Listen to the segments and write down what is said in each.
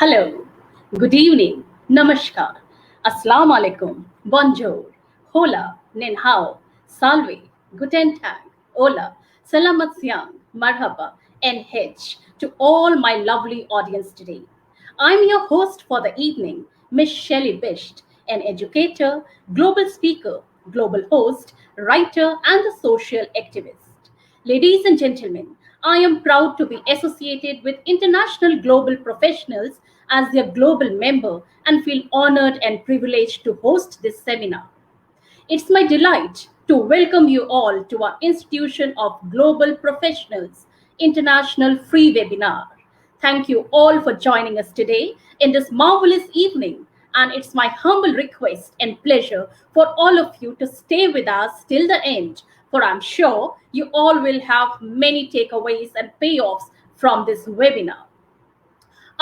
Hello, good evening, namaskar, assalamu alaikum, bonjour, hola, nin hao, salve, guten tag, hola, salamat siang, marhaba, and hej to all my lovely audience today. I'm your host for the evening, Miss Shelley Bisht, an educator, global speaker, global host, writer, and a social activist. Ladies and gentlemen, I am proud to be associated with international global professionals as their global member and feel honored and privileged to host this seminar. It's my delight to welcome you all to our Institution of Global Professionals International Free Webinar. Thank you all for joining us today in this marvelous evening, and it's my humble request and pleasure for all of you to stay with us till the end, for I'm sure you all will have many takeaways and payoffs from this webinar.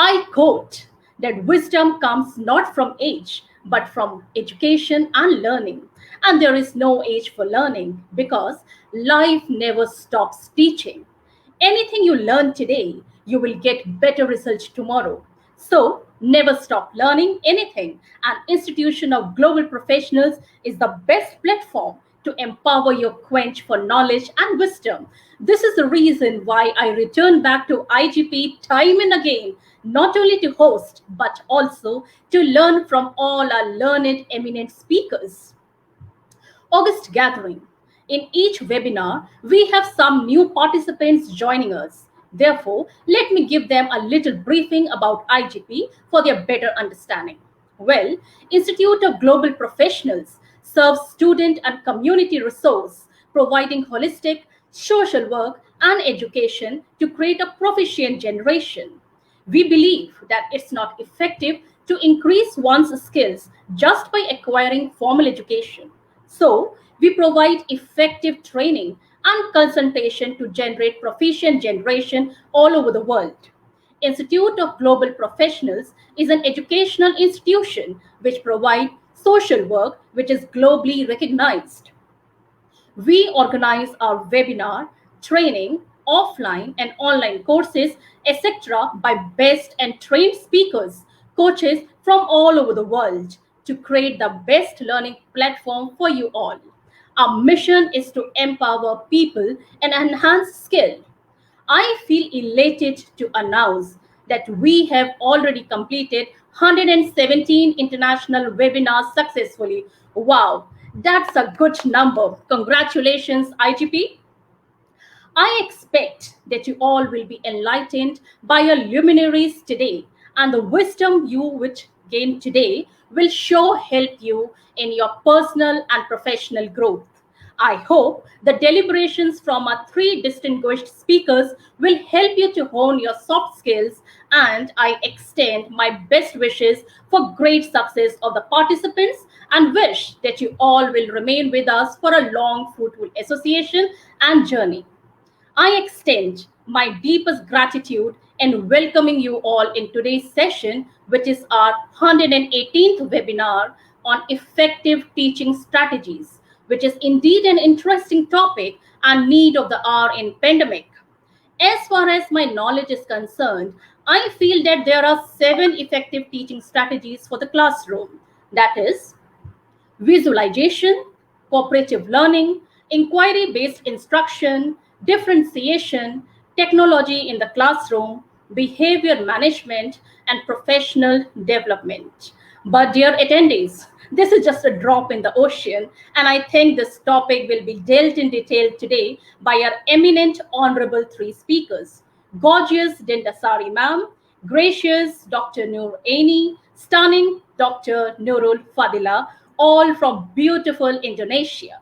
I quote that wisdom comes not from age, but from education and learning. And there is no age for learning because life never stops teaching. Anything you learn today, you will get better results tomorrow. So never stop learning anything. An institution of global professionals is the best platform to empower your quench for knowledge and wisdom. This is the reason why I return back to IGP time and again, not only to host, but also to learn from all our learned, eminent speakers. August gathering. In each webinar, we have some new participants joining us. Therefore, let me give them a little briefing about IGP for their better understanding. Well, Institute of Global Professionals serves student and community resource, providing holistic social work and education to create a proficient generation. We believe that it's not effective to increase one's skills just by acquiring formal education. So, we provide effective training and consultation to generate proficient generation all over the world. Institute of Global Professionals is an educational institution which provides social work which is globally recognized. We organize our webinar, training, offline and online courses, etc., by best and trained speakers, coaches from all over the world to create the best learning platform for you all. Our mission is to empower people and enhance skill. I feel elated to announce that we have already completed 117 international webinars successfully. Wow, that's a good number. Congratulations, IGP. I expect that you all will be enlightened by your luminaries today, and the wisdom you which gain today will sure help you in your personal and professional growth. I hope the deliberations from our three distinguished speakers will help you to hone your soft skills, and I extend my best wishes for great success of the participants and wish that you all will remain with us for a long, fruitful association and journey. I extend my deepest gratitude in welcoming you all in today's session, which is our 118th webinar on effective teaching strategies, which is indeed an interesting topic and need of the hour in pandemic. As far as my knowledge is concerned, I feel that there are 7 effective teaching strategies for the classroom. That is visualization, cooperative learning, inquiry based instruction, differentiation, technology in the classroom, behavior management, and professional development. But, dear attendees, this is just a drop in the ocean, and I think this topic will be dealt in detail today by our eminent honorable three speakers: gorgeous Dindasari ma'am, gracious Dr. Noor Aini, stunning Dr. Nurul Fadhila, all from beautiful Indonesia.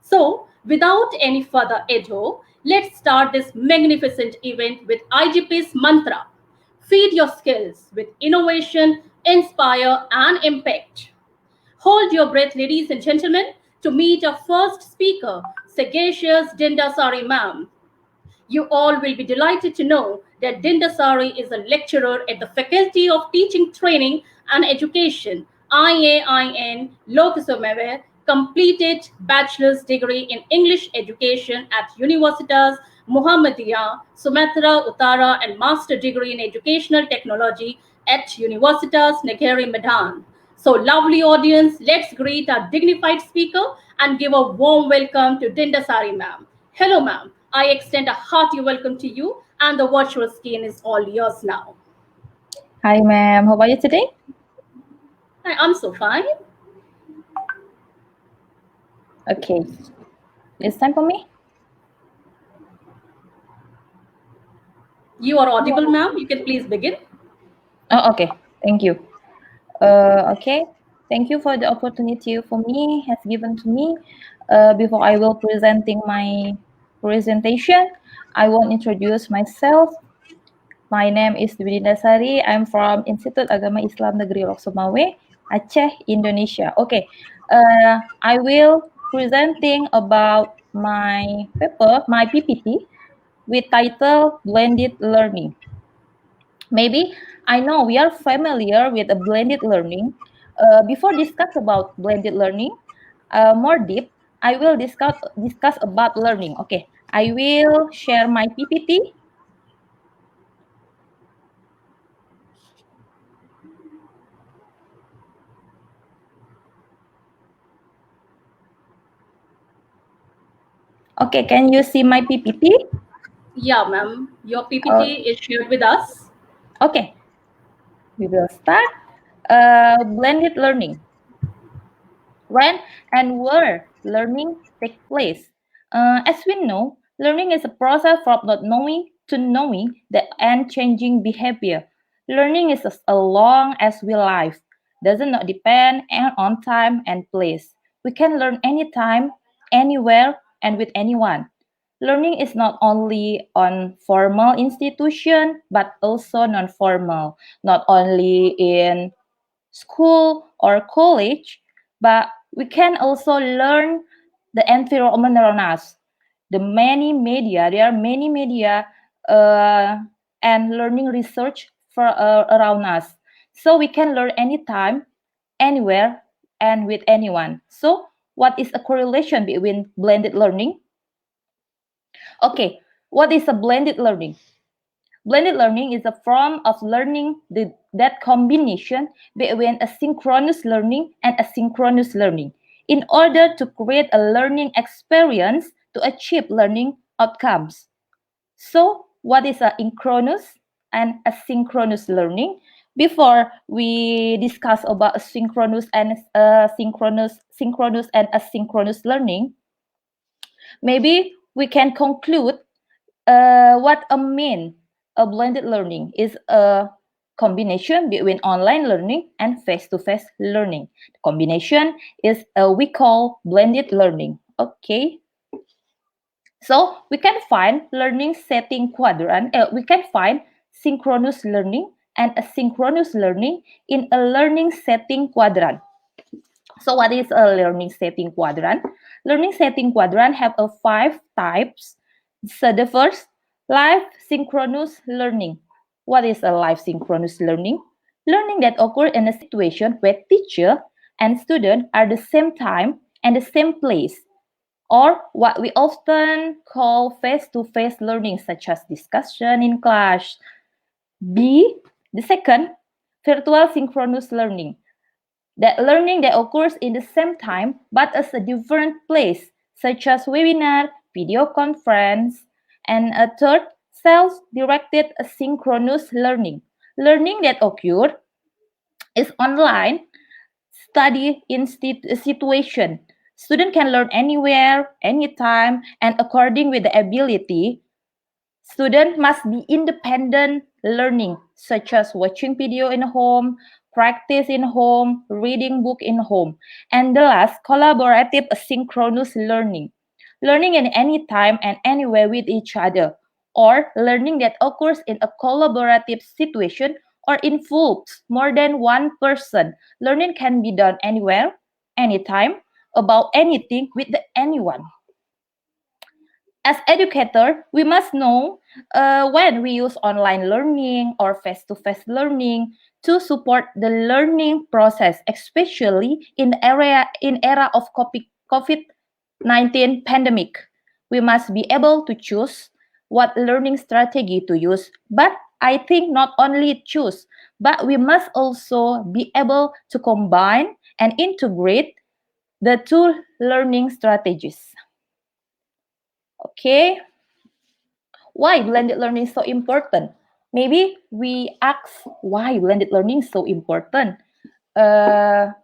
So, without any further ado, let's start this magnificent event with IGP's mantra: feed your skills with innovation, inspire, and impact. Hold your breath, ladies and gentlemen, to meet our first speaker, sagacious Dindasari ma'am. You all will be delighted to know that Dindasari is a lecturer at the Faculty of Teaching, Training and Education, IAIN, Loksameva, completed bachelor's degree in English education at Universitas Muhammadiyah, Sumatra Utara, and master degree in educational technology at Universitas Negeri Medan. So, lovely audience, let's greet our dignified speaker and give a warm welcome to Dindasari ma'am. Hello, ma'am. I extend a hearty welcome to you, and the virtual screen is all yours now. Hi, ma'am. How are you today? I'm so fine. Okay. It's time for me? You are audible, ma'am. You can please begin. Oh, okay. Thank you. Okay. Thank you for the opportunity for me has given to me. Before I will presenting my presentation, I will introduce myself. My name is Dwi Dasari. I'm from Institut Agama Islam Negeri Lok Sumawe, Aceh, Indonesia. Okay. I will presenting about my paper, my PPT, with title Blended Learning. Maybe I know we are familiar with a blended learning. Before discuss about blended learning, more deep, I will discuss about learning. Okay, I will share my PPT. Okay, can you see my PPT? Yeah, ma'am. Your PPT is shared with us. Okay, we will start. Blended learning. When and where learning takes place. As we know, learning is a process from not knowing to knowing and changing behavior. Learning is as long as we live, does not depend on time and place. We can learn anytime, anywhere, and with anyone. Learning is not only on formal institution, but also non-formal, not only in school or college, but we can also learn the environment around us. There are many media uh, and learning research around us. So we can learn anytime, anywhere, and with anyone. So what is a correlation between blended learning? Okay, what is a blended learning? Blended learning is a form of learning that combination between asynchronous learning and asynchronous learning in order to create a learning experience to achieve learning outcomes. So, what is asynchronous and asynchronous learning? Before we discuss about synchronous and asynchronous learning, maybe we can conclude what a mean a blended learning is a combination between online learning and face-to-face learning. The combination is we call blended learning. Okay, so we can find learning setting quadrant. We can find synchronous learning and asynchronous learning in a learning setting quadrant. So what is a learning setting quadrant? Learning setting quadrant have a 5 types. So the first, live synchronous learning. What is a live synchronous learning? Learning that occurs in a situation where teacher and student are the same time and the same place, or what we often call face-to-face learning, such as discussion in class. B, the second, virtual synchronous learning, that learning that occurs in the same time but as a different place, such as webinar, video conference. And a third, self-directed asynchronous learning. Learning that occurs is online study in situation. Student can learn anywhere, anytime, and according with the ability. Student must be independent learning, such as watching video in home, practice in home, reading book in home. And the last, collaborative asynchronous learning. Learning in any time and anywhere with each other, or learning that occurs in a collaborative situation or involves more than one person. Learning can be done anywhere, anytime, about anything with anyone. As educator, we must know when we use online learning or face-to-face learning to support the learning process, especially in era of COVID-19 pandemic. We must be able to choose what learning strategy to use, but I think not only choose, but we must also be able to combine and integrate the two learning strategies. Okay, why blended learning is so important? Maybe we ask why blended learning is so important.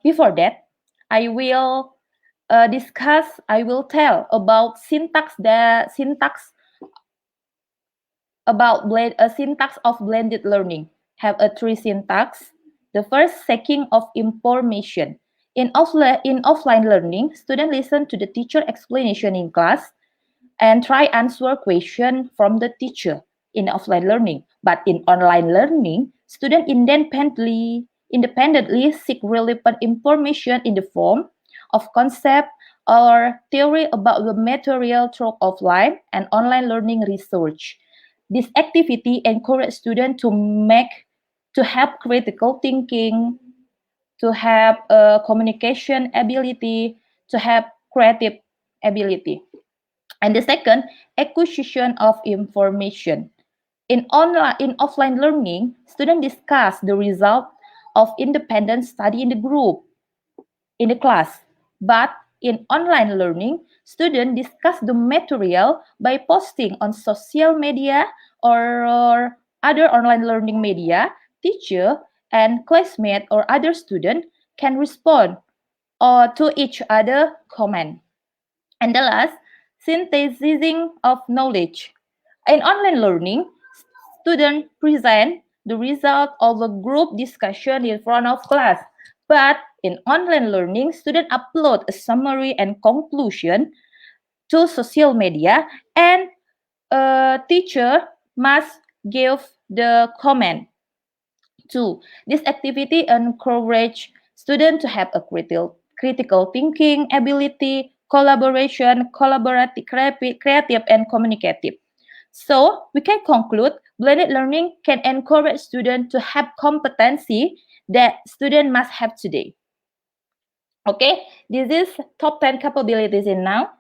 Before that, I will I will tell about syntax of blended learning. Have a three syntax. The first, seeking of information. In offline learning, students listen to the teacher explanation in class and try answer question from the teacher in offline learning. But in online learning, students independently seek relevant information in the form of concept or theory about the material through offline and online learning research. This activity encourages students to have critical thinking, to have communication ability, to have creative ability. And the second, acquisition of information. In offline learning, students discuss the result of independent study in the group, in the class. But in online learning, students discuss the material by posting on social media or other online learning media. Teacher and classmate or other student can respond or to each other comment. And the last, synthesizing of knowledge. In online learning, students present the result of a group discussion in front of class. But in online learning, students upload a summary and conclusion to social media, and a teacher must give the comment. Two, this activity encourage students to have a critical thinking ability, collaboration, creative, and communicative. So we can conclude blended learning can encourage students to have competency that students must have today. Okay, this is top 10 capabilities in now.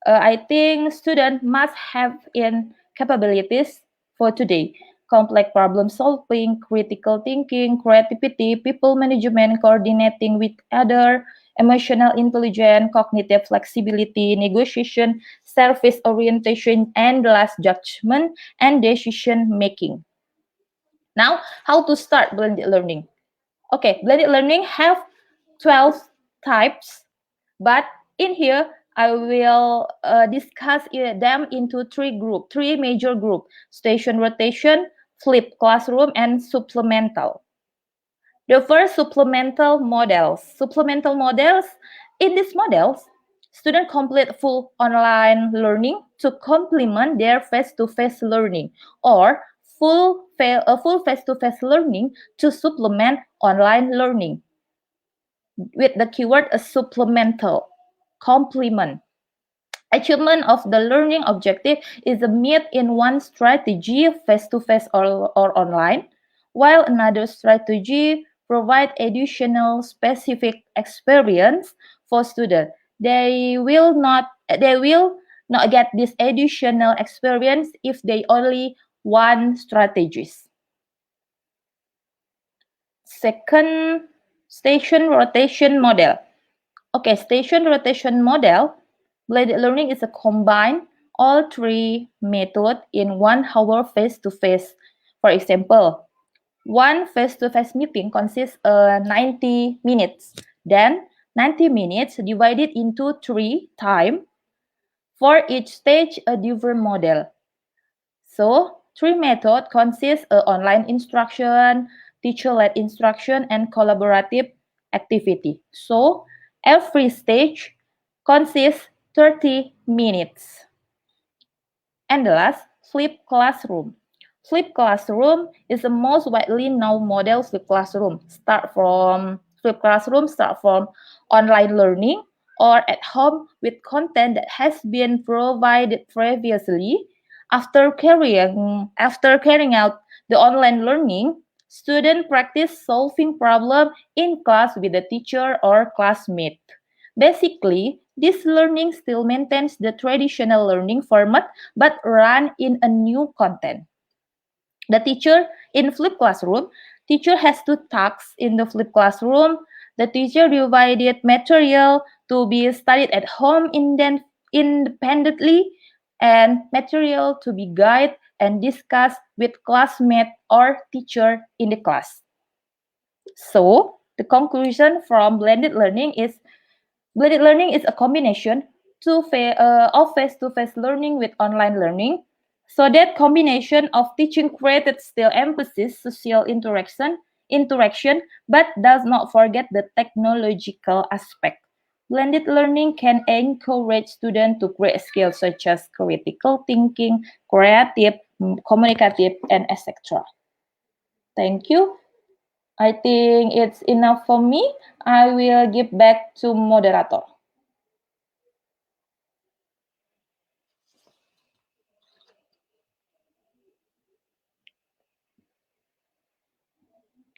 I think students must have in capabilities for today. Complex problem solving, critical thinking, creativity, people management, coordinating with other, emotional intelligence, cognitive flexibility, negotiation, service orientation, and last judgment and decision making. Now, how to start blended learning? Okay, blended learning have 12 types, but in here, I will discuss them into three major groups: station rotation, flipped classroom, and supplemental. The first, supplemental models. Supplemental models, in these models, students complete full online learning to complement their face-to-face learning, or full face-to-face learning to supplement online learning with the keyword a supplemental, complement. Achievement of the learning objective is met in one strategy, face-to-face or online, while another strategy provide additional specific experience for students. They will not get this additional experience if they only one strategies. Second, station rotation model. Okay, station rotation model, blended learning is a combine all three methods in 1 hour face-to-face. For example, one face-to-face meeting consists 90 minutes. Then 90 minutes divided into 3 time. For each stage, a different model. So, 3 methods consist of online instruction, teacher-led instruction, and collaborative activity. So, every stage consists 30 minutes. And the last, flipped classroom. Flipped classroom is the most widely known model. Flipped classroom start from online learning or at home with content that has been provided previously. After carrying out the online learning, students practice solving problems in class with the teacher or classmate. Basically, this learning still maintains the traditional learning format but run in a new content. The teacher in flipped classroom, teacher has two tasks in the flipped classroom. The teacher divided material to be studied at home independently and material to be guided and discussed with classmate or teacher in the class. So, the conclusion from blended learning is a combination of face-to-face learning with online learning. So that combination of teaching created still emphasizes social interaction, but does not forget the technological aspect. Blended learning can encourage students to create skills such as critical thinking, creative, communicative, and etc. Thank you. I think it's enough for me. I will give back to moderator.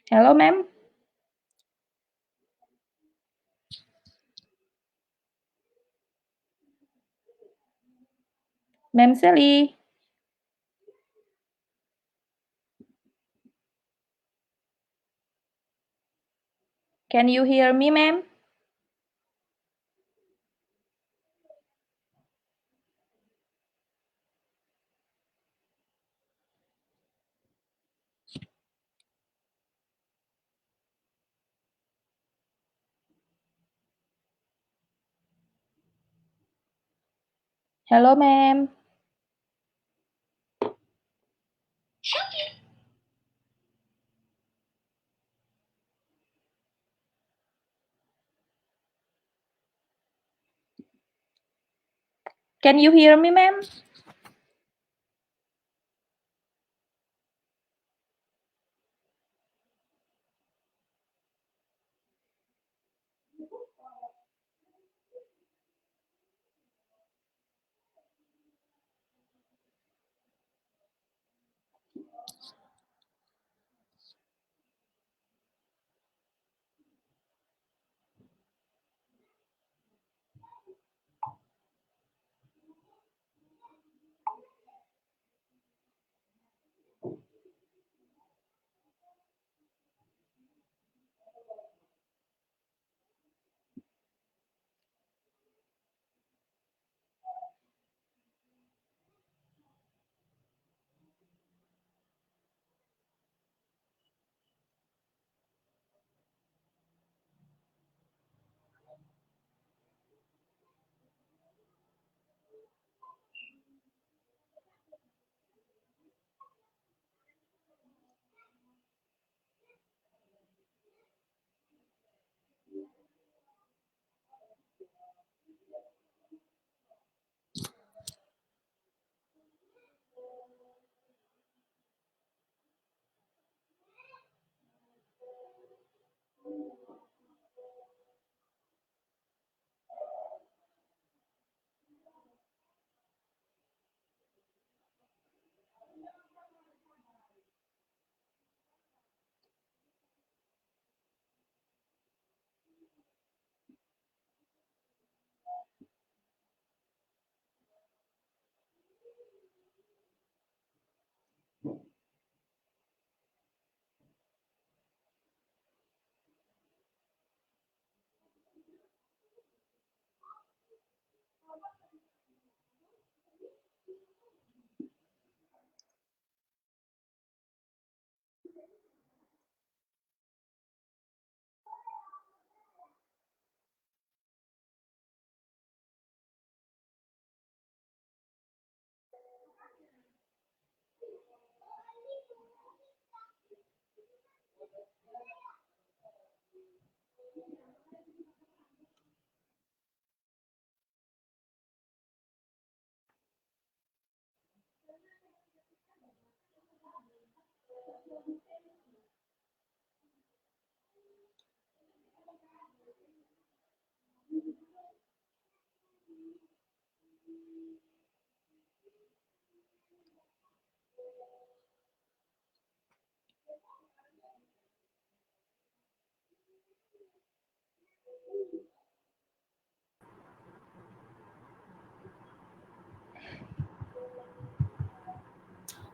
Hello, ma'am. Ma'am Sally. Can you hear me, ma'am? Hello, ma'am. Can you hear me, ma'am?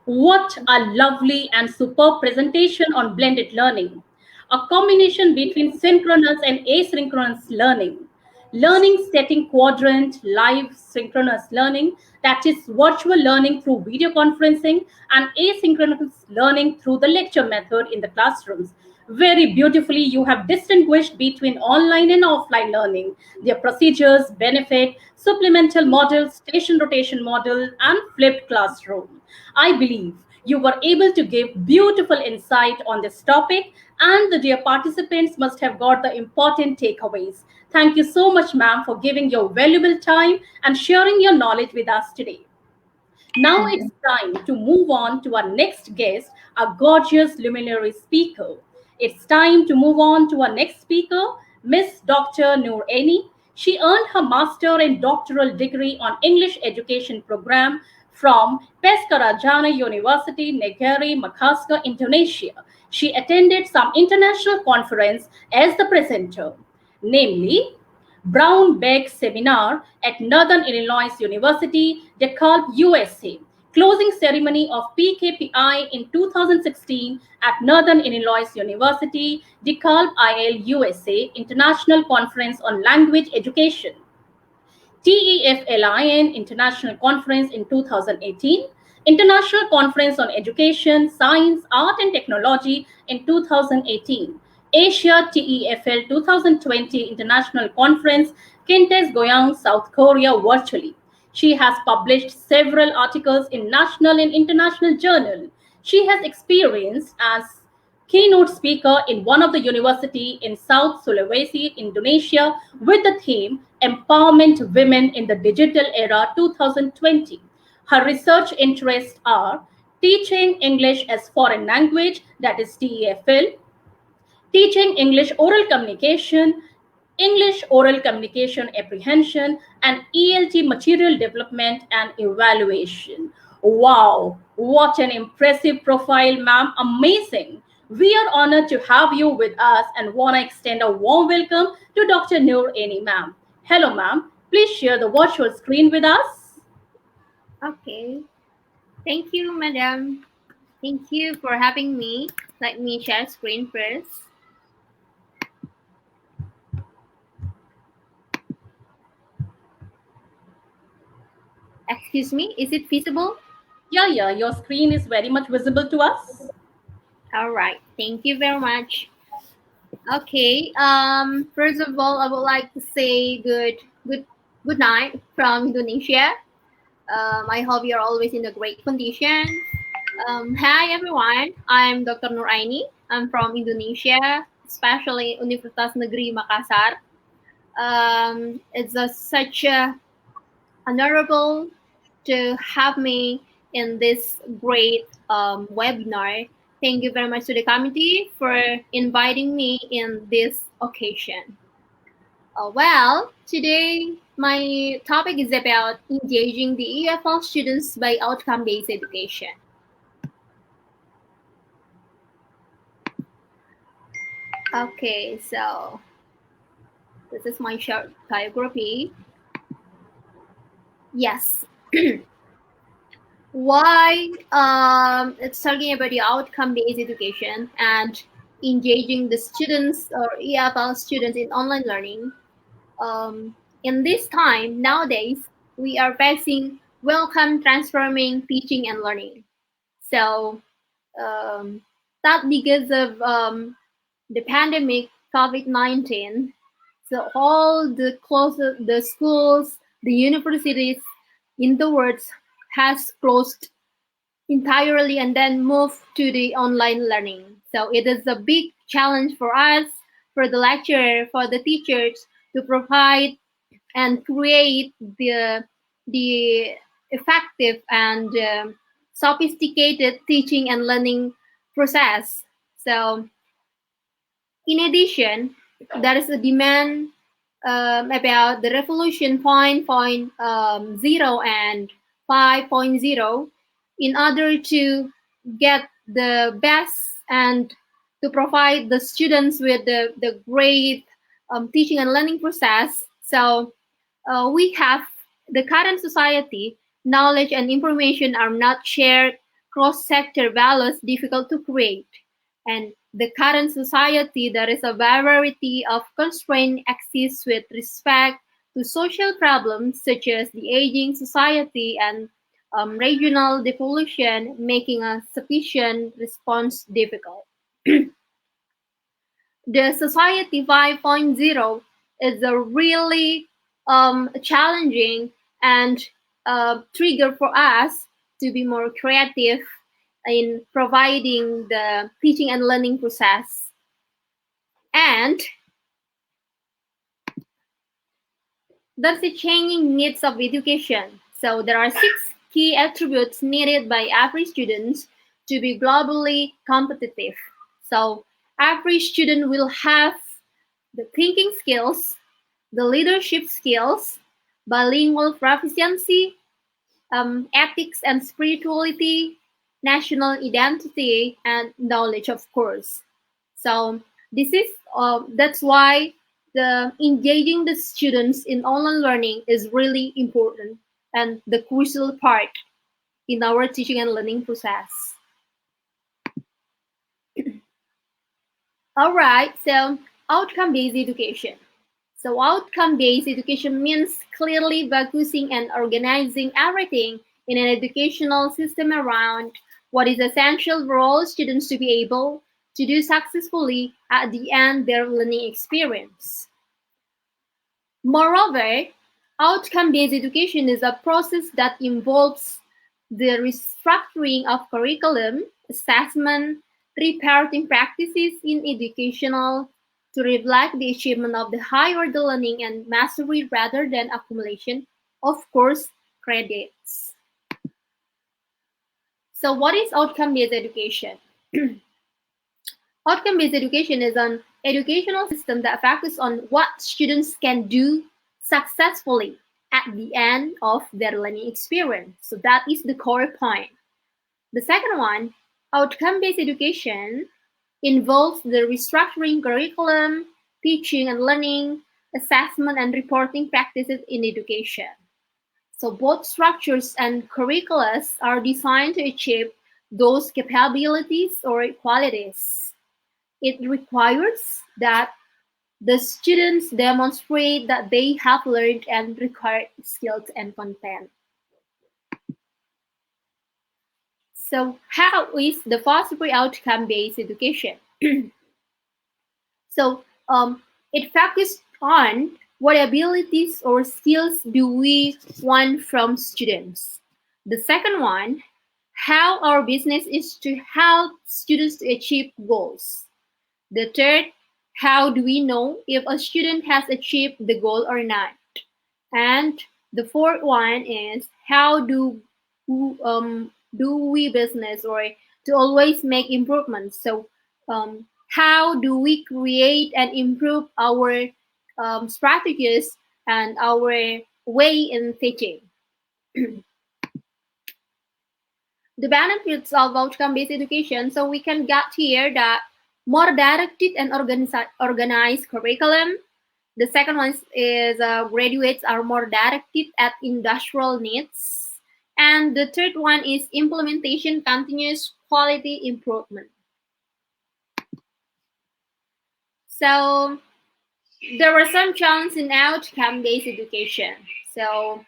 What a lovely and superb presentation on blended learning, a combination between synchronous and asynchronous learning. Learning setting quadrant, live synchronous learning, that is virtual learning through video conferencing, and asynchronous learning through the lecture method in the classrooms. Very beautifully, you have distinguished between online and offline learning, their procedures, benefit, supplemental model, station rotation model, and flipped classroom. I believe you were able to give beautiful insight on this topic, and the dear participants must have got the important takeaways. Thank you so much, ma'am, for giving your valuable time and sharing your knowledge with us today. Now Thank it's you. time to move on to our next guest, a gorgeous luminary speaker. It's time to move on to our next speaker, Miss Dr. Noor Eni. She earned her master and doctoral degree on English education program from Peskarajana University, Negeri, Makassar, Indonesia. She attended some international conference as the presenter, namely Brown-Beck Seminar at Northern Illinois University, DeKalb, USA. Closing ceremony of PKPI in 2016 at Northern Illinois University, DeKalb, IL, USA, International Conference on Language Education. TEFLIN International Conference in 2018, International Conference on Education, Science, Art and Technology in 2018, Asia TEFL 2020 International Conference, Kintes Goyang, South Korea virtually. She has published several articles in national and international journal. She has experience as keynote speaker in one of the university in South Sulawesi, Indonesia, with the theme Empowerment Women in the Digital Era 2020. Her research interests are teaching English as foreign language, that is TEFL, teaching English oral communication, English oral communication apprehension, and ELT material development and evaluation. Wow, what an impressive profile, ma'am. Amazing. We are honored to have you with us and want to extend a warm welcome to Dr. Noor Eni, ma'am. Hello, ma'am. Please share the virtual screen with us. Okay. Thank you, madam. Thank you for having me. Let me share screen first. Excuse me, is it visible? Yeah, your screen is very much visible to us. All right. Thank you very much. Okay. First of all, I would like to say good night from Indonesia. I hope you're always in a great condition. Hi everyone. I'm Dr. Nuraini. I'm from Indonesia, especially Universitas Negeri Makassar. It's such a honorable to have me in this great webinar. Thank you very much to the committee for inviting me in this occasion. Well, today my topic is about engaging the EFL students by outcome-based education. Okay, so this is my short biography. Yes. Why it's talking about the outcome-based education and engaging the students or EFL students in online learning. In this time nowadays, we are facing welcome transforming teaching and learning. So that because of the pandemic COVID-19, so all the schools, the universities in the world has closed entirely and then moved to the online learning. So it is a big challenge for us, for the lecturer, for the teachers to provide and create the effective and sophisticated teaching and learning process. So in addition, there is a demand about the revolution 5.0 and 5.0 in order to get the best and to provide the students with the great teaching and learning process. So we have the current society, knowledge and information are not shared cross-sector values difficult to create. And the current society, there is a variety of constraints exists with respect to social problems such as the aging society and regional devolution, making a sufficient response difficult. The Society 5.0 is a really challenging and trigger for us to be more creative in providing the teaching and learning process. And there's the changing needs of education. So there are 6 key attributes needed by every student to be globally competitive. So every student will have the thinking skills, the leadership skills, bilingual proficiency, ethics and spirituality, national identity, and knowledge, of course. So this is that's why the engaging the students in online learning is really important and the crucial part in our teaching and learning process. All right, so outcome-based education. So outcome-based education means clearly focusing and organizing everything in an educational system around what is essential for all students to be able to do successfully at the end of their learning experience. Moreover, outcome-based education is a process that involves the restructuring of curriculum, assessment, reparenting practices in educational to reflect the achievement of the high-order learning and mastery rather than accumulation of course credits. So what is outcome-based education? Outcome-based education is an educational system that focuses on what students can do successfully at the end of their learning experience. So that is the core point. The second one, outcome-based education, involves the restructuring curriculum, teaching and learning, assessment and reporting practices in education. So both structures and curricula are designed to achieve those capabilities or qualities. It requires that the students demonstrate that they have learned and required skills and content. So how is the possible outcome-based education? So it focuses on what abilities or skills do we want from students. The second one, how our business is to help students to achieve goals. The third, how do we know if a student has achieved the goal or not? And the fourth one is how do we business or to always make improvements. So how do we create and improve our strategies and our way in teaching? The benefits of outcome-based education, so we can get here that more directed and organized curriculum. The second one is graduates are more directed at industrial needs. And the third one is implementation continuous quality improvement. So there were some challenges in outcome-based education. So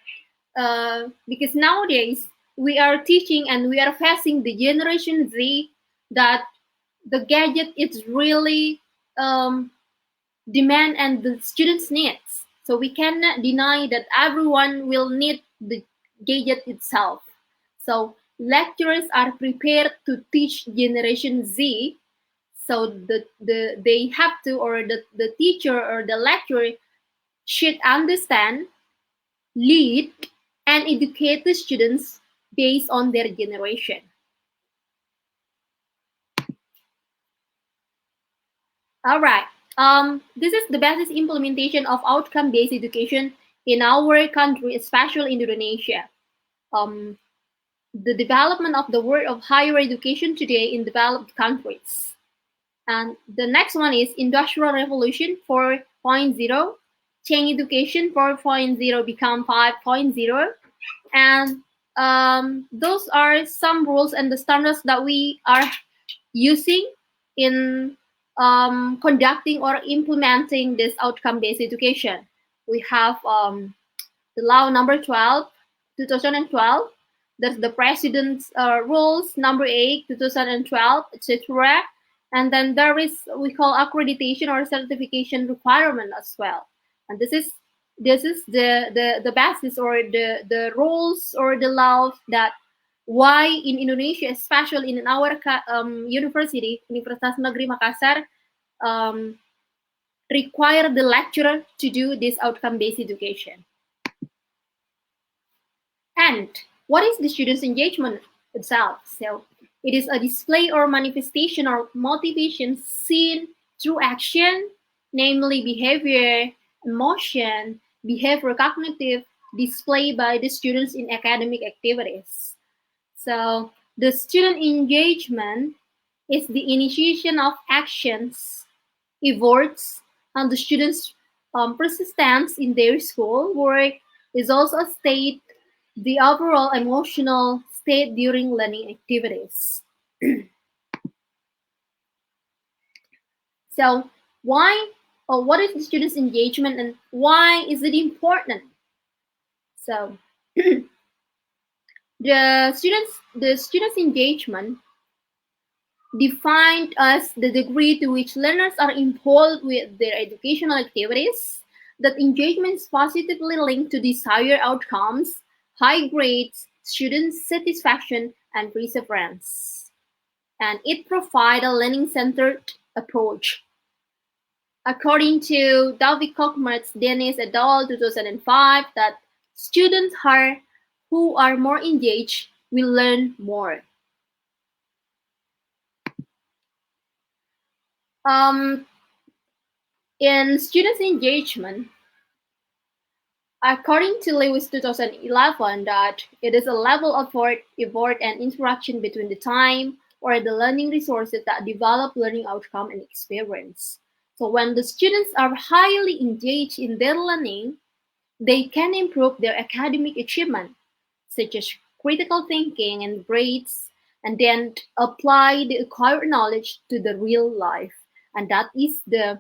because nowadays we are teaching and we are facing the generation Z that the gadget is really demand and the students needs. So we cannot deny that everyone will need the gadget itself. So lecturers are prepared to teach generation Z. So they have to, or the teacher or the lecturer should understand, lead, and educate the students based on their generation. All right. This is the basis implementation of outcome-based education in our country, especially in Indonesia. The development of the world of higher education today in developed countries. And the next one is Industrial Revolution 4.0, change education 4.0 become 5.0, and those are some rules and the standards that we are using in conducting or implementing this outcome-based education. We have the law number 12, 2012. That's the president's rules number 8, 2012, etc. And then there is we call accreditation or certification requirement as well. And this is the basis or the rules or the laws that why in Indonesia, especially in our university, Universitas Negeri Makassar, require the lecturer to do this outcome-based education. And what is the student's engagement itself? So it is a display or manifestation or motivation seen through action, namely behavior, emotion, behavior cognitive, display by the students in academic activities. So the student engagement is the initiation of actions, efforts, and the students' persistence in their school work is also a state, the overall emotional state during learning activities. So why or what is the students' engagement and why is it important? So the students' engagement defined as the degree to which learners are involved with their educational activities, that engagement is positively linked to desired outcomes, high grades, student satisfaction, and perseverance. And it provides a learning-centered approach. According to David Kochmertz, Dennis et al. 2005, that students who are more engaged will learn more. In students' engagement, according to Lewis 2011, that it is a level of effort and interaction between the time or the learning resources that develop learning outcome and experience. So when the students are highly engaged in their learning, they can improve their academic achievement, such as critical thinking and grades, and then apply the acquired knowledge to the real life. And that is the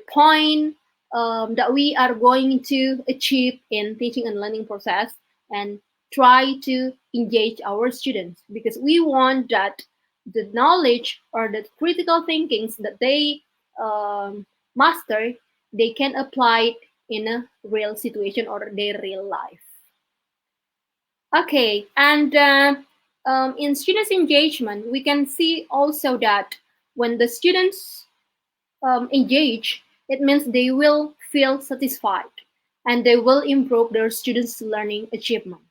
point that we are going to achieve in teaching and learning process and try to engage our students, because we want that the knowledge or the critical thinkings that they master, they can apply it in a real situation or their real life. Okay, and in students' engagement, we can see also that when the students engage, it means they will feel satisfied and they will improve their students' learning achievement.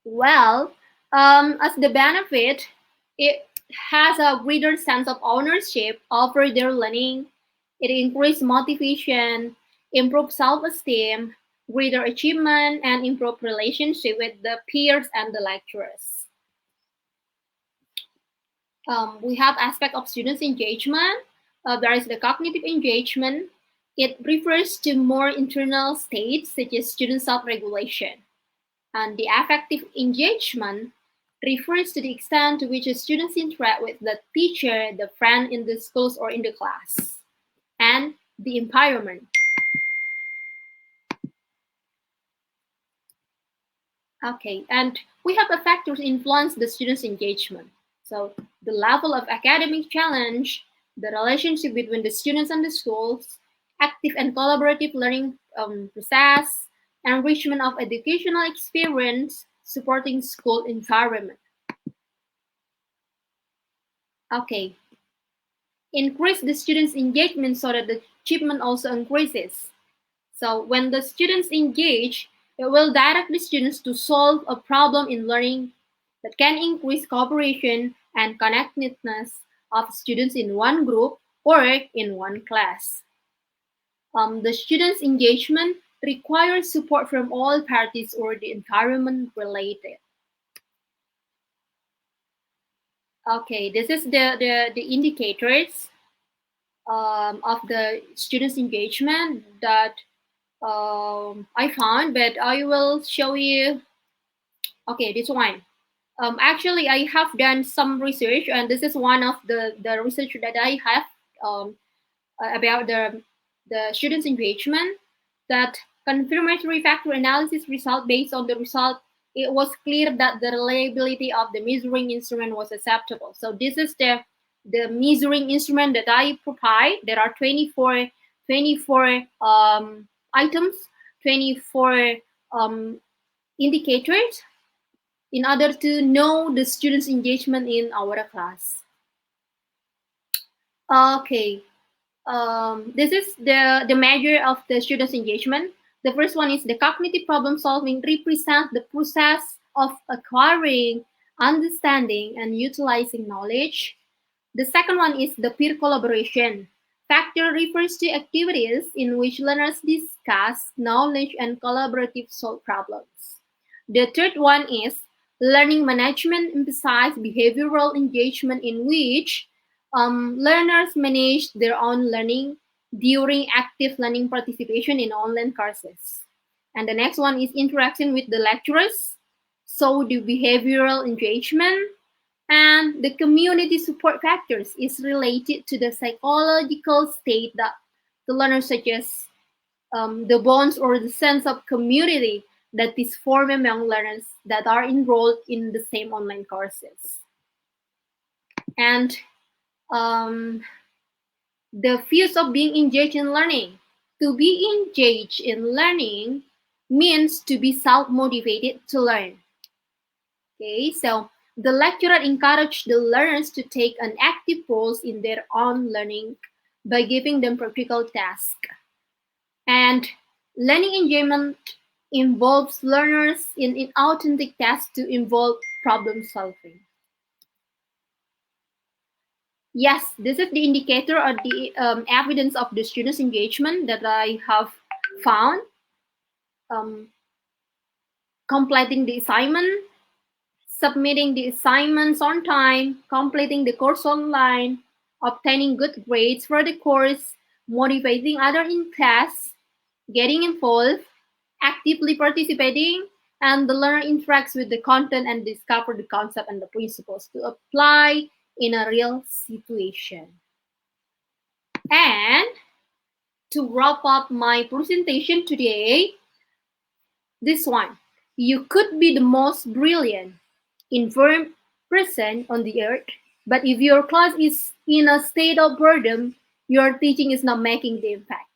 Well, as the benefit, it has a greater sense of ownership over their learning. It increases motivation, improves self-esteem, greater achievement, and improve relationship with the peers and the lecturers. We have aspect of students' engagement. There is the cognitive engagement. It refers to more internal states such as student self-regulation. And the affective engagement refers to the extent to which the students interact with the teacher, the friend in the schools or in the class, and the environment. Okay, and we have the factors influence the students' engagement. So the level of academic challenge, the relationship between the students and the schools, active and collaborative learning process, enrichment of educational experience, supporting school environment. Okay, increase the students' engagement so that the achievement also increases. So when the students engage, it will direct the students to solve a problem in learning that can increase cooperation and connectedness of students in one group or in one class. The students' engagement requires support from all parties or the environment related. Okay, this is the indicators of the students' engagement, that I found, but I will show you. Okay, this one. Actually, I have done some research, and this is one of the research that I have um, about the students' engagement. That confirmatory factor analysis result, based on the result, it was clear that the reliability of the measuring instrument was acceptable. So this is the measuring instrument that I provide. There are 24 items, 24 indicators in order to know the students' engagement in our class. Okay, this is the measure of the students' engagement. The first one is the cognitive problem solving represents the process of acquiring, understanding, and utilizing knowledge. The second one is the peer collaboration. Factor refers to activities in which learners discuss knowledge and collaborative solve problems. The third one is learning management emphasizes behavioral engagement in which learners manage their own learning during active learning participation in online courses. And the next one is interaction with the lecturers. So the behavioral engagement and the community support factors is related to the psychological state that the learner suggests the bonds or the sense of community that is formed among learners that are enrolled in the same online courses. And the views of being engaged in learning. To be engaged in learning means to be self-motivated to learn. Okay, so the lecturer encouraged the learners to take an active role in their own learning by giving them practical tasks. And learning engagement involves learners in authentic tasks to involve problem solving. Yes, this is the indicator or the evidence of the students' engagement that I have found. Completing the assignment, submitting the assignments on time, completing the course online, obtaining good grades for the course, motivating others in class, getting involved, actively participating, and the learner interacts with the content and discover the concept and the principles to apply in a real situation. And to wrap up my presentation today, this one, you could be the most brilliant, informed person on the earth, but if your class is in a state of boredom, your teaching is not making the impact.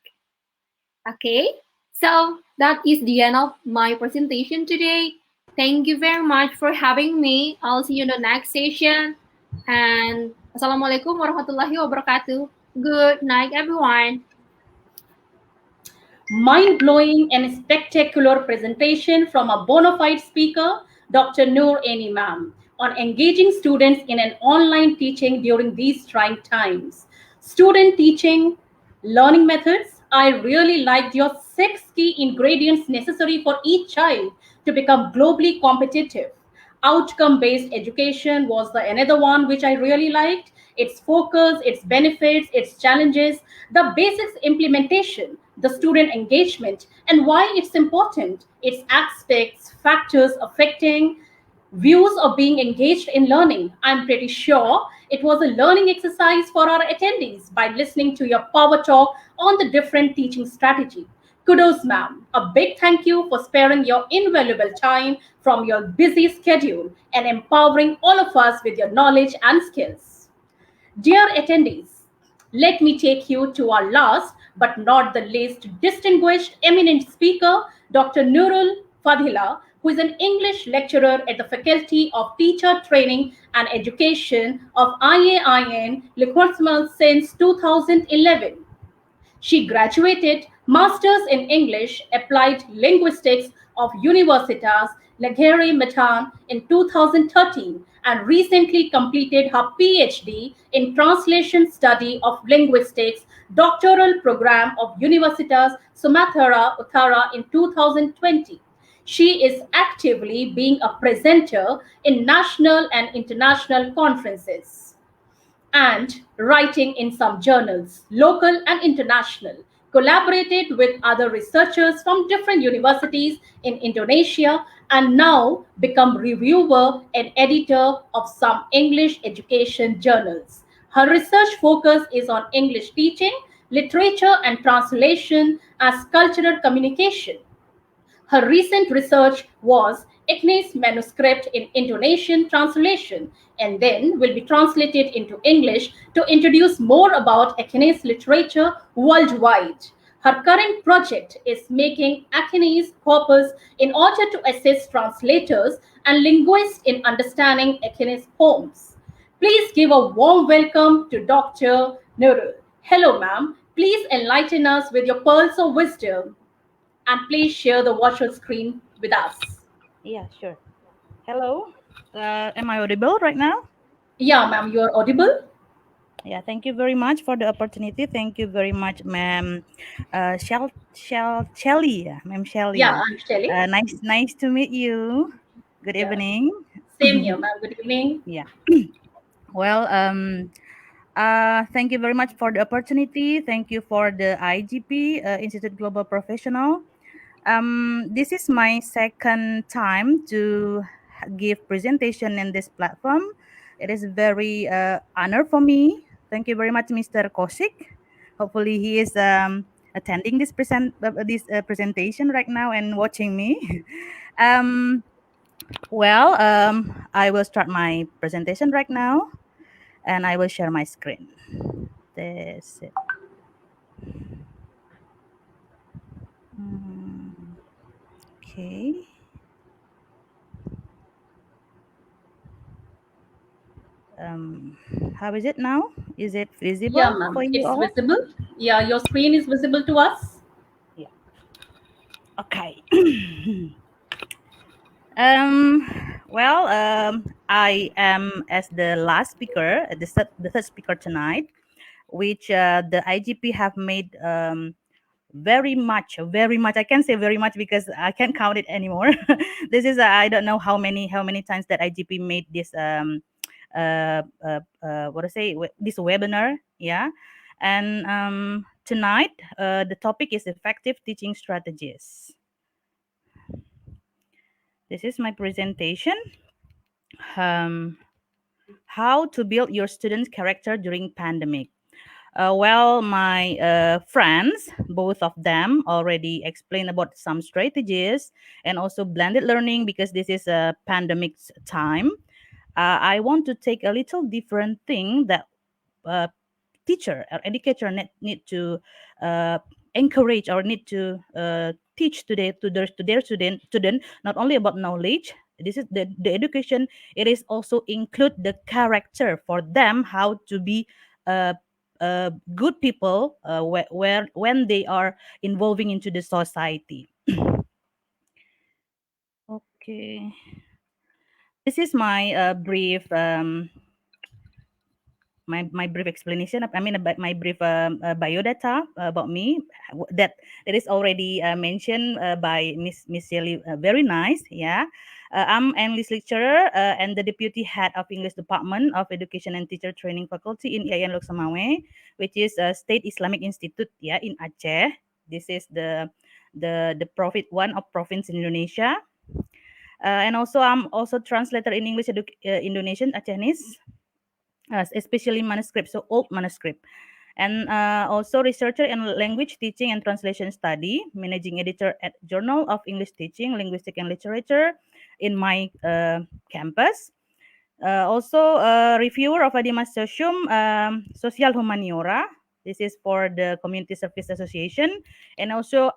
Okay, so that is the end of my presentation today. Thank you very much for having me. I'll see you in the next session. And Assalamualaikum warahmatullahi wabarakatuh. Good night, everyone. Mind-blowing and spectacular presentation from a bona fide speaker, Dr. Noor Ma'am, on engaging students in an online teaching during these trying times. Student teaching, learning methods. I really liked your 6 key ingredients necessary for each child to become globally competitive. Outcome-based education was the another one which I really liked. Its focus, its benefits, its challenges, the basics implementation, the student engagement, and why it's important, its aspects, factors affecting views of being engaged in learning. I'm pretty sure it was a learning exercise for our attendees by listening to your power talk on the different teaching strategy. Kudos, ma'am. A big thank you for sparing your invaluable time from your busy schedule and empowering all of us with your knowledge and skills. Dear attendees, let me take you to our last but not the least distinguished eminent speaker, Dr. Nurul Fadhila, who is an English lecturer at the Faculty of Teacher Training and Education of IAIN, Le since 2011. She graduated Masters in English Applied Linguistics of Universitas Negeri Medan in 2013 and recently completed her PhD in Translation Study of Linguistics doctoral program of Universitas Sumatera Utara in 2020. She is actively being a presenter in national and international conferences and writing in some journals, local and international. collaborated with other researchers from different universities in Indonesia, and now become reviewer and editor of some English education journals. Her research focus is on English teaching, literature and translation as cultural communication. Her recent research was Ignace's manuscript in Indonesian translation, and then will be translated into English to introduce more about Ignace's literature worldwide. Her current project is making Ignace's corpus in order to assist translators and linguists in understanding Ignace's poems. Please give a warm welcome to Dr. Nurul. Hello, ma'am. Please enlighten us with your pearls of wisdom and please share the virtual screen with us. Yeah, sure. Hello. Am I audible right now? Yeah, ma'am, you are audible. Yeah, thank you very much for the opportunity. Thank you very much, ma'am. Shelly, ma'am Yeah, Shelly. I'm Shelly. Nice to meet you. Good Yeah, evening. same here, ma'am. Good evening. Yeah. Well, thank you very much for the opportunity. Thank you for the IGP, Institute Global Professional. This is my second time to give presentation in this platform. It is very honor for me. Thank you very much, Mr. Kosik. Hopefully, he is attending this presentation right now and watching me. um, I will start my presentation right now, and I will share my screen. This it. Okay. Um, how is it now? Is it Yeah, visible ma'am. for you It's all? visible. Yeah, your screen is visible to us. Yeah. Okay. um. I am as the last speaker, the third speaker tonight, which the IGP have made very much. I can't say very much because I can't count it anymore. This is I don't know how many times that IGP made this what I say this webinar. Yeah, and tonight the topic is effective teaching strategies. This is my presentation. Um, how to build your students' character during pandemic. My friends, both of them, already explained about some strategies and also blended learning because this is a pandemic time. I want to take a little different thing that uh, teacher or educator need to uh, encourage or need to teach to their student not only about knowledge. This is the education. It is also include the character for them, how to be uh, good people where when they are involving into the society. Okay, this is my brief my brief explanation. I mean, about my brief biodata about me that is already mentioned by Miss Shelley. Very nice, yeah. I'm English lecturer and the deputy head of English Department of Education and Teacher Training Faculty in IAIN Loksamawe, which is a State Islamic Institute, yeah, in Aceh. This is the profit one of province in Indonesia. And also I'm also translator in English Indonesian Acehnese, especially manuscript, so old manuscript. And also researcher in language teaching and translation study, managing editor at Journal of English Teaching, Linguistic and Literature in my campus. Also reviewer of Adima Socium Social Humaniora. This is for the Community Service Association. And also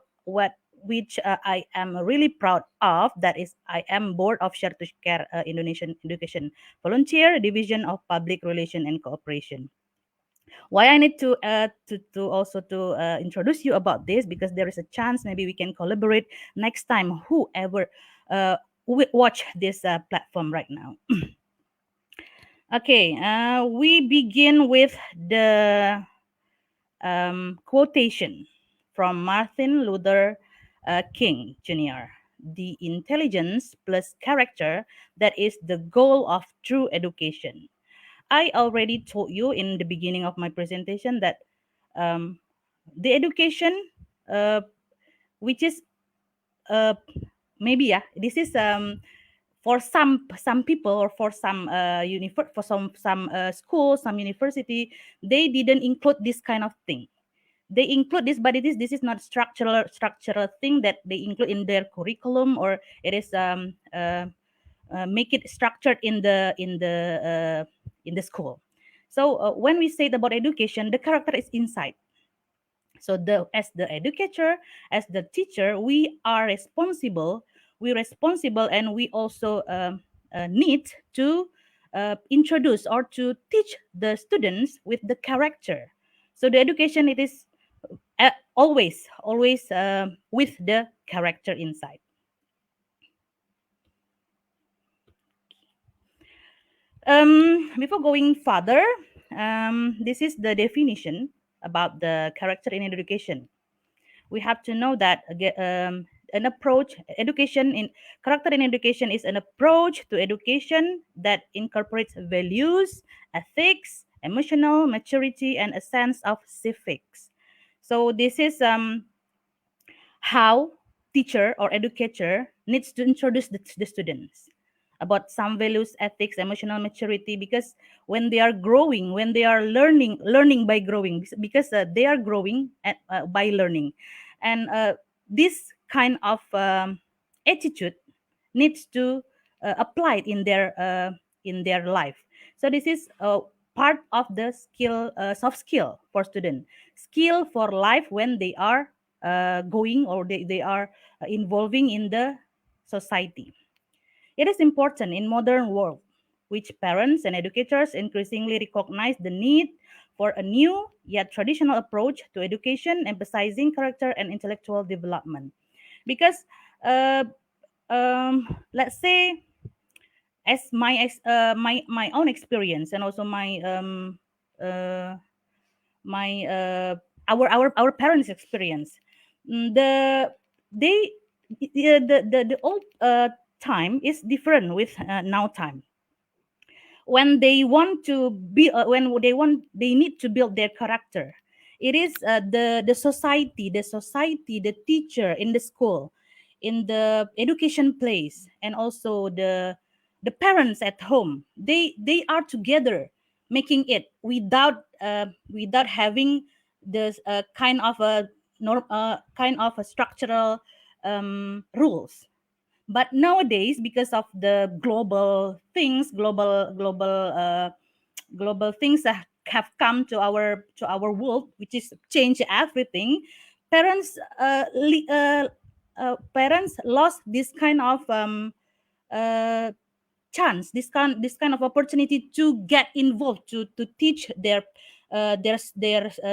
which I am really proud of, that is I am board of Share to Care Indonesian Education Volunteer Division of Public Relation and Cooperation. Why I need to also to introduce you about this, because there is a chance maybe we can collaborate next time, whoever watch this platform right now. Okay, we begin with the quotation from Martin Luther King Jr. The intelligence plus character, that is the goal of true education. I already told you in the beginning of my presentation that the education, which is maybe, yeah, this is for some people, or for some for some schools, some university, they didn't include this kind of thing. They include this, but this is not structural thing that they include in their curriculum, or it is make it structured in the school. So when we say about education, the character is inside. So as the educator, as the teacher, we are responsible. We're responsible, and we also need to introduce or to teach the students with the character. So the education, it is always with the character inside. Before going further, this is the definition about the character in education. We have to know that an approach education in character in education is an approach to education that incorporates values, ethics, emotional maturity, and a sense of civics. So this is how teacher or educator needs to introduce the students about some values, ethics, emotional maturity, because when they are growing, when they are learning by growing, because they are growing by learning. And this kind of attitude needs to apply it in their life. So this is part of the skill, soft skill for student, skill for life when they are going, or they are involving in the society. It is important in modern world, which parents and educators increasingly recognize the need for a new yet traditional approach to education, emphasizing character and intellectual development. Because let's say, as my own experience, and also uh, my our parents' experience, the they the old time is different with now time. When they want to be they need to build their character, it is the society, the teacher in the school, in the education place, and also the parents at home, they are together making it, without having this kind of a kind of a structural rules. But nowadays, because of the global things that have come to our world, which is change everything, parents parents lost this kind of uh, chance, this kind of opportunity to get involved, to teach their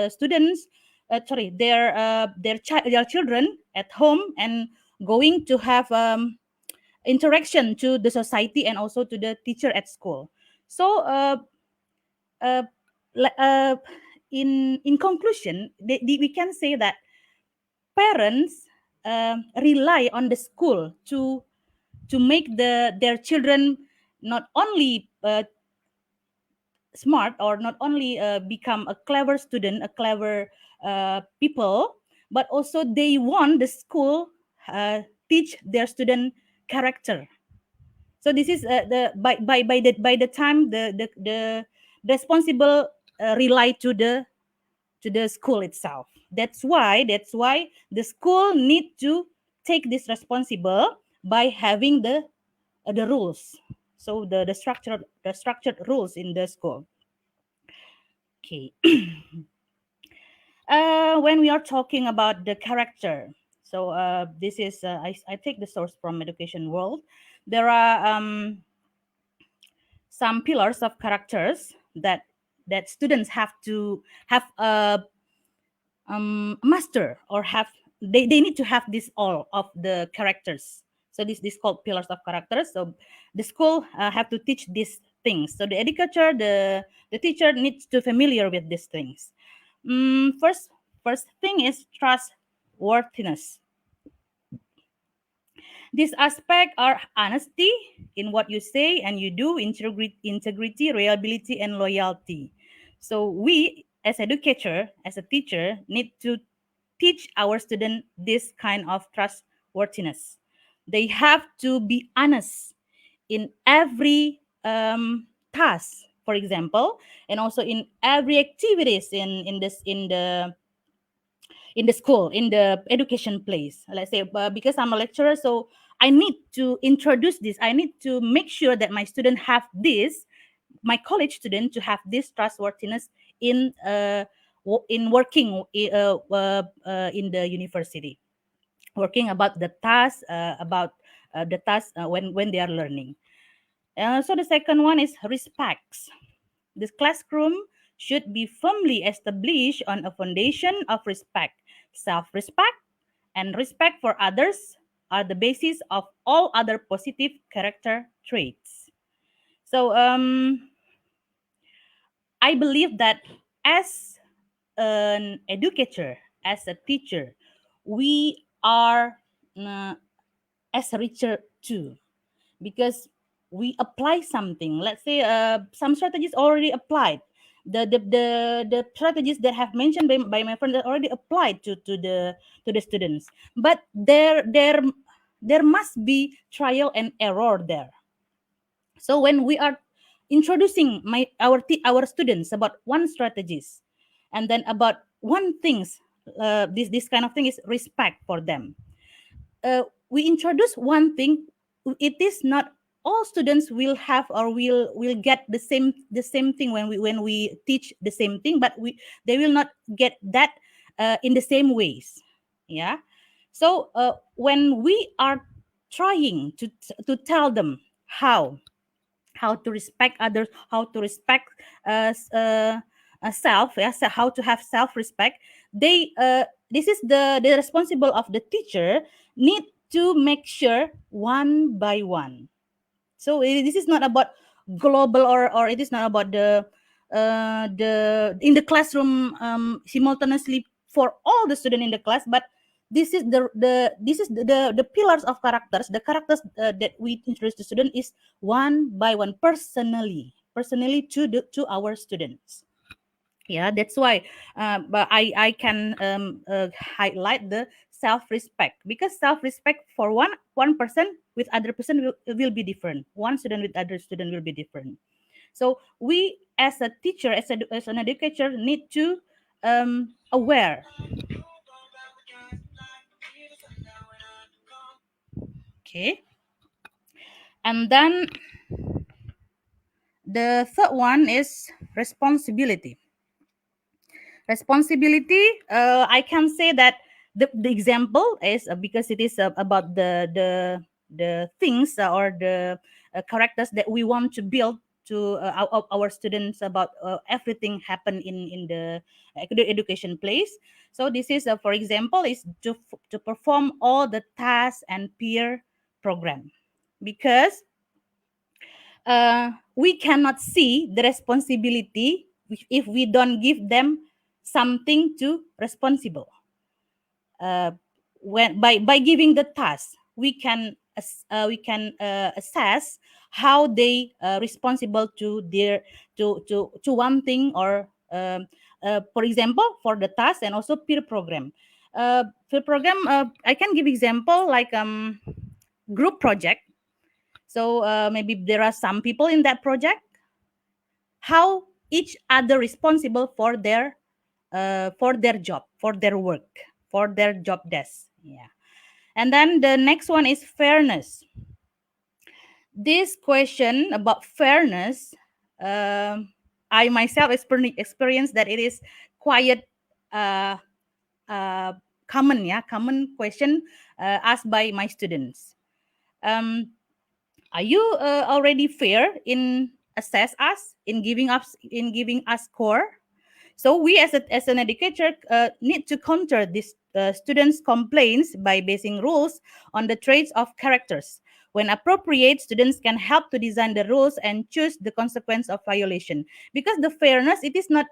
students, sorry, their children at home, and going to have interaction to the society, and also to the teacher at school. So uh, le- uh, in conclusion, we can say that parents rely on the school to make their children not only smart, or not only become a clever student, a clever people, but also they want the school teach their student character. So this is the by the time the responsible rely to the school itself. That's why the school need to take this responsible by having the rules. So the structured rules in the school. Okay. When we are talking about the character, so this is I take the source from Education World. There are some pillars of characters that students have to have master, or have, they need to have this all of the characters. So this called pillars of characters. So the school have to teach these things. So the educator, the teacher needs to familiar with these things. First thing is trustworthiness. These aspects are honesty in what you say and you do, integrity, reliability, and loyalty. So we as educator, as a teacher, need to teach our student this kind of trustworthiness. They have to be honest in every task, for example, and also in every activities in the school, in the education place. Let's say, because I'm a lecturer, so I need to introduce this. I need to make sure that my student have this, my college student to have this trustworthiness in working in the university, working about the task, when they are learning. So the second one is respects. This classroom should be firmly established on a foundation of respect. Self-respect and respect for others are the basis of all other positive character traits. So I believe that as an educator, as a teacher, we are as a teacher too, because we apply something. Let's say some strategies already applied. The strategies that have mentioned by my friend are already applied to the students, but there must be trial and error there. So when we are introducing our students about one strategies, and then about one things, this kind of thing is respect for them. We introduce one thing, it is not all students will have or will get the same thing when we teach the same thing, but they will not get that in the same ways. Yeah. So when we are trying to tell them how to respect others, how to respect self, yes, how to have self-respect. This is the responsible of the teacher need to make sure one by one. So this is not about global, or it is not about the in the classroom simultaneously for all the student in the class, but this is the pillars of characters. The characters that we introduce to student is one by one, personally to our students. Yeah, that's why but I can highlight the self-respect, because self-respect for one person with other person will be different. One student with other student will be different. So we as a teacher, as an educator, need to aware. Okay. And then the third one is responsibility. Responsibility, I can say that the example is because it is about the things or the characters that we want to build to our students, about everything happen in the education place. So this is for example is to perform all the tasks and peer program, because we cannot see the responsibility if we don't give them something to responsible. When by giving the task, we can assess how they responsible to their to one thing, or for example for the task and also peer program. Peer program, I can give example like group project. So maybe there are some people in that project, how each other responsible for their job, for their work, for their job desk. Yeah. And then the next one is fairness. This question about fairness, I myself experienced that it is quite uh, uh, common question asked by my students. Are you already fair in assess us, in giving us score? So we as an educator need to counter this students' complaints by basing rules on the traits of characters. When appropriate, students can help to design the rules and choose the consequence of violation. Because the fairness, it is not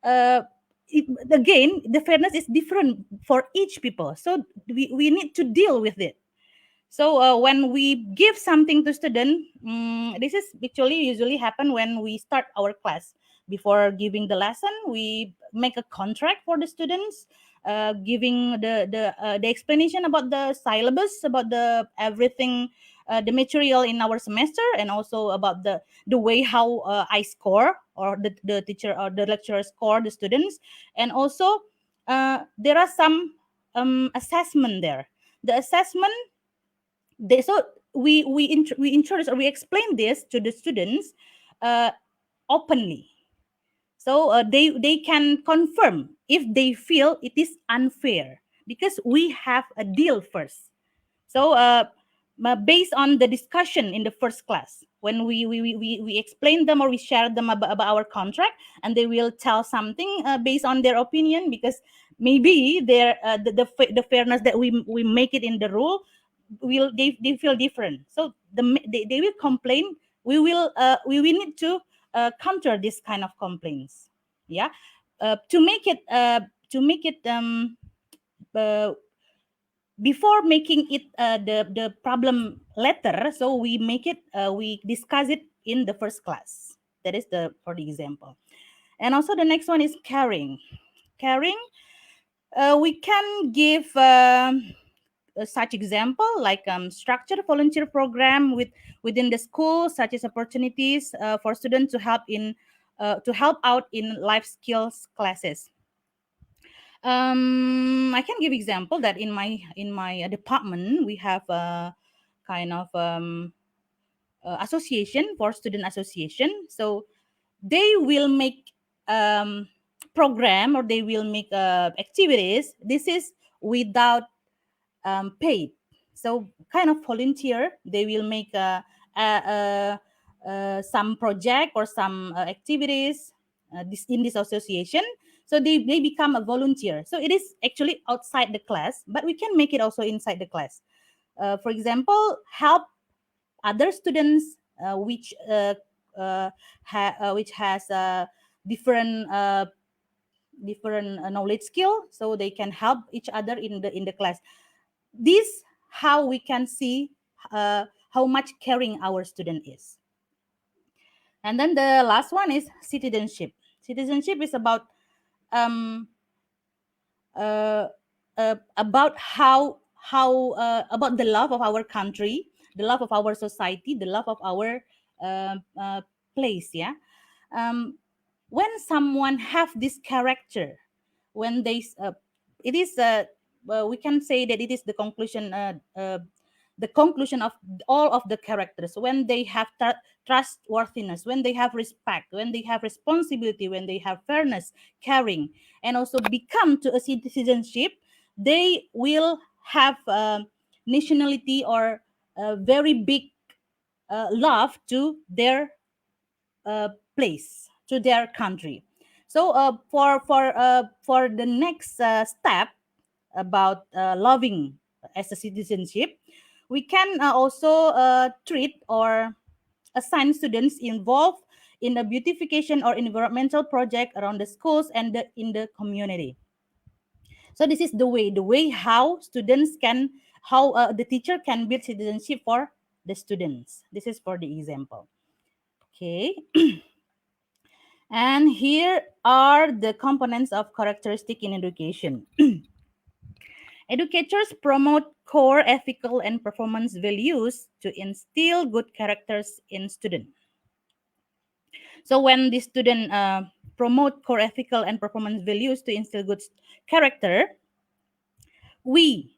again, the fairness is different for each people. So we need to deal with it. So when we give something to student, this is actually usually happen when we start our class. before giving the lesson, we make a contract for the students, giving the explanation about the syllabus, about the everything, the material in our semester, and also about the way how I score, or the teacher or the lecturer score the students. And also there are some assessment there. The assessment, so we introduce, or we explain this to the students openly, so they can confirm if they feel it is unfair, because we have a deal first. So based on the discussion in the first class, when we explain them, or we share them about our contract, and they will tell something based on their opinion, because maybe their the fairness that we make it in the rule, they feel different. So they will complain. We will need to counter this kind of complaints. Yeah, to make it before making it the problem letter. So we make it, we discuss it in the first class. That is the for the example. And also the next one is caring. We can give such example, like structured volunteer program within the school, such as opportunities for students to help out in life skills classes. I can give example that in my department, we have a kind of association for student association. So they will make program, or they will make activities. This is without paid. So kind of volunteer. They will make some project or some activities this in this association. So they become a volunteer. So it is actually outside the class, but we can make it also inside the class. For example, help other students which has different knowledge skill, so they can help each other in the class. This how we can see how much caring our student is. And then the last one is citizenship. Citizenship is about about how about the love of our country, the love of our society, the love of our place. Yeah, when someone have this character, when they it is we can say that it is the conclusion of all of the characters, when they have trustworthiness, when they have respect, when they have responsibility, when they have fairness, caring, and also become to a citizenship, they will have nationality, or very big love to their place, to their country. So for the next step about loving as a citizenship, we can also treat or assign students involved in the beautification or environmental project around the schools and in the community. So this is the way how students can, how the teacher can build citizenship for the students. This is for the example. Okay. And here are the components of characteristic in education. Educators promote core ethical and performance values to instill good characters in students. So when the student promote core ethical and performance values to instill good character, we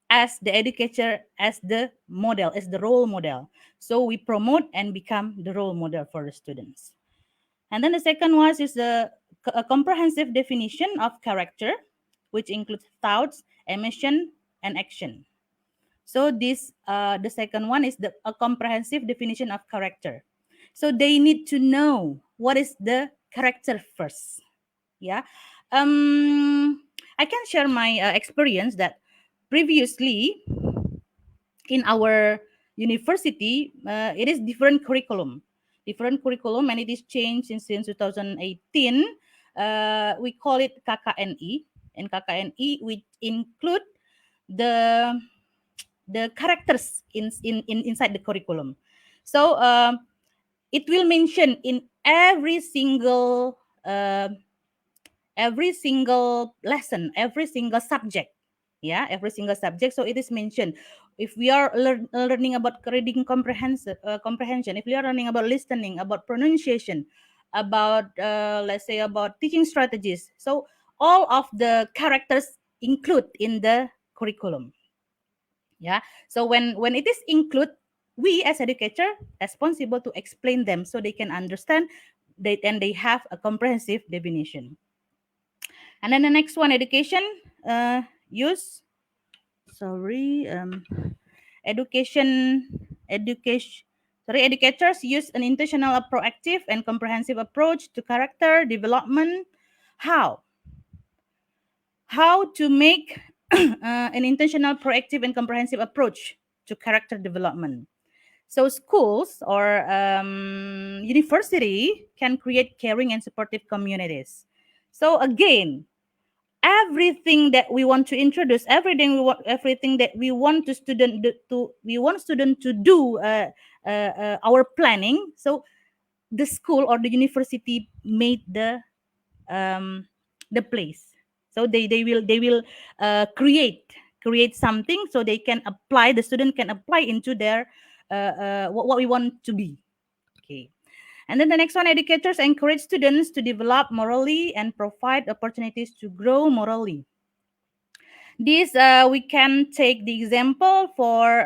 as the educator, as the model, as the role model. So we promote and become the role model for the students. And then the second one is a comprehensive definition of character, which includes thoughts, emotion, and action. So this, the second one is a comprehensive definition of character. So they need to know what is the character first. Yeah, I can share my experience that previously in our university, it is different curriculum, and it is changed since 2018. We call it KKNI, and KKNI which include the characters inside the curriculum. So it will mention in every single uh, every single lesson, every single subject. Yeah, every single subject. So it is mentioned if we are learning about reading comprehension, if we are learning about listening, about pronunciation, about let's say about teaching strategies. So all of the characters include in the curriculum. Yeah, so when it is include, we as educator responsible to explain them so they can understand, and they have a comprehensive definition. And then the next one, education use sorry education education sorry educators use an intentional, proactive and comprehensive approach to character development. How to make an intentional, proactive and comprehensive approach to character development. So schools or university can create caring and supportive communities. So again, everything that we want to introduce, everything that we want student to do our planning. So the school or the university made um, the place. So they will create something so they can apply. The student can apply into their what we want to be. Okay. And then the next one, educators encourage students to develop morally and provide opportunities to grow morally. This we can take the example for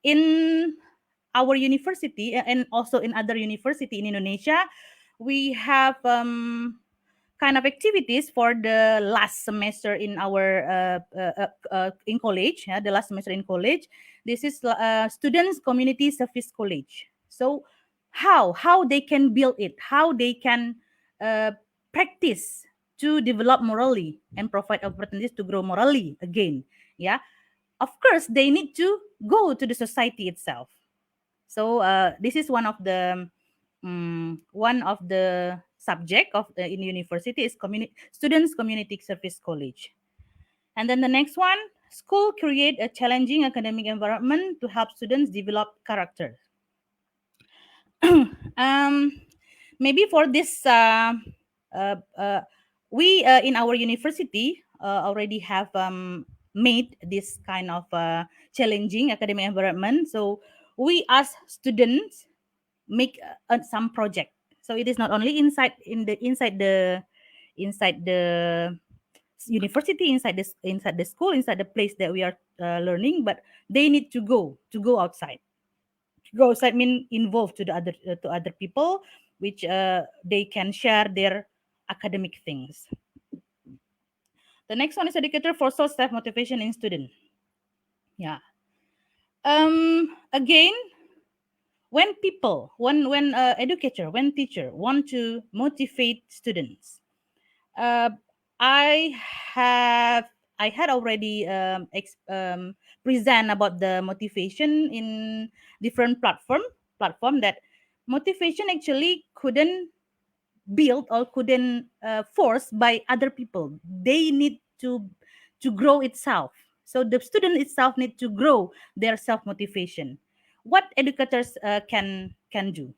in our university, and also in other university in Indonesia. We have kind of activities for the last semester in our in college. Yeah, the last semester in college. This is students community service college. So how they can build it, how they can uh, practice to develop morally and provide opportunities to grow morally again. Yeah, of course they need to go to the society itself. So this is one of the subject of in university is students community service college. And then the next one, school create a challenging academic environment to help students develop character. um, Maybe for this uh, uh, we in our university already have made this kind of challenging academic environment. So we ask students make some project. So it is not only inside the university, inside the school, inside the place that we are learning, but they need to go outside. To go outside mean involved to other people, which they can share their academic things. The next one is educator for self motivation in student. Yeah. Again, when educator, when teacher want to motivate students, uh, I have I had already present about the motivation in different platform that motivation actually couldn't build or couldn't force by other people. They need to grow itself. So the student itself need to grow their self motivation. What educators can do?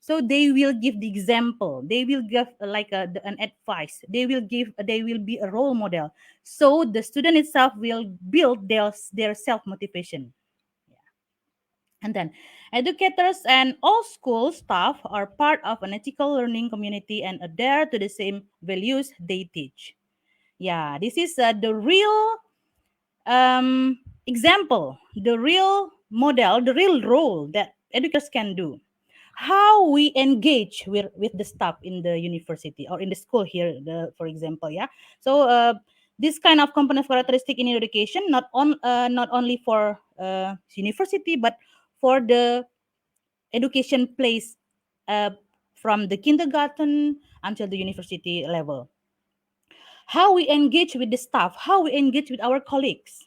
So they will give the example. They will give like an advice. They will be a role model. So the student itself will build their self motivation. And then educators and all school staff are part of an ethical learning community and adhere to the same values they teach. Yeah, this is the real example, the real model, the real role that educators can do. How we engage with the staff in the university or in the school here, for example, yeah. So this kind of component characteristic in education, not only for university, but for the education place uh, from the kindergarten until the university level. How we engage with the staff, how we engage with our colleagues.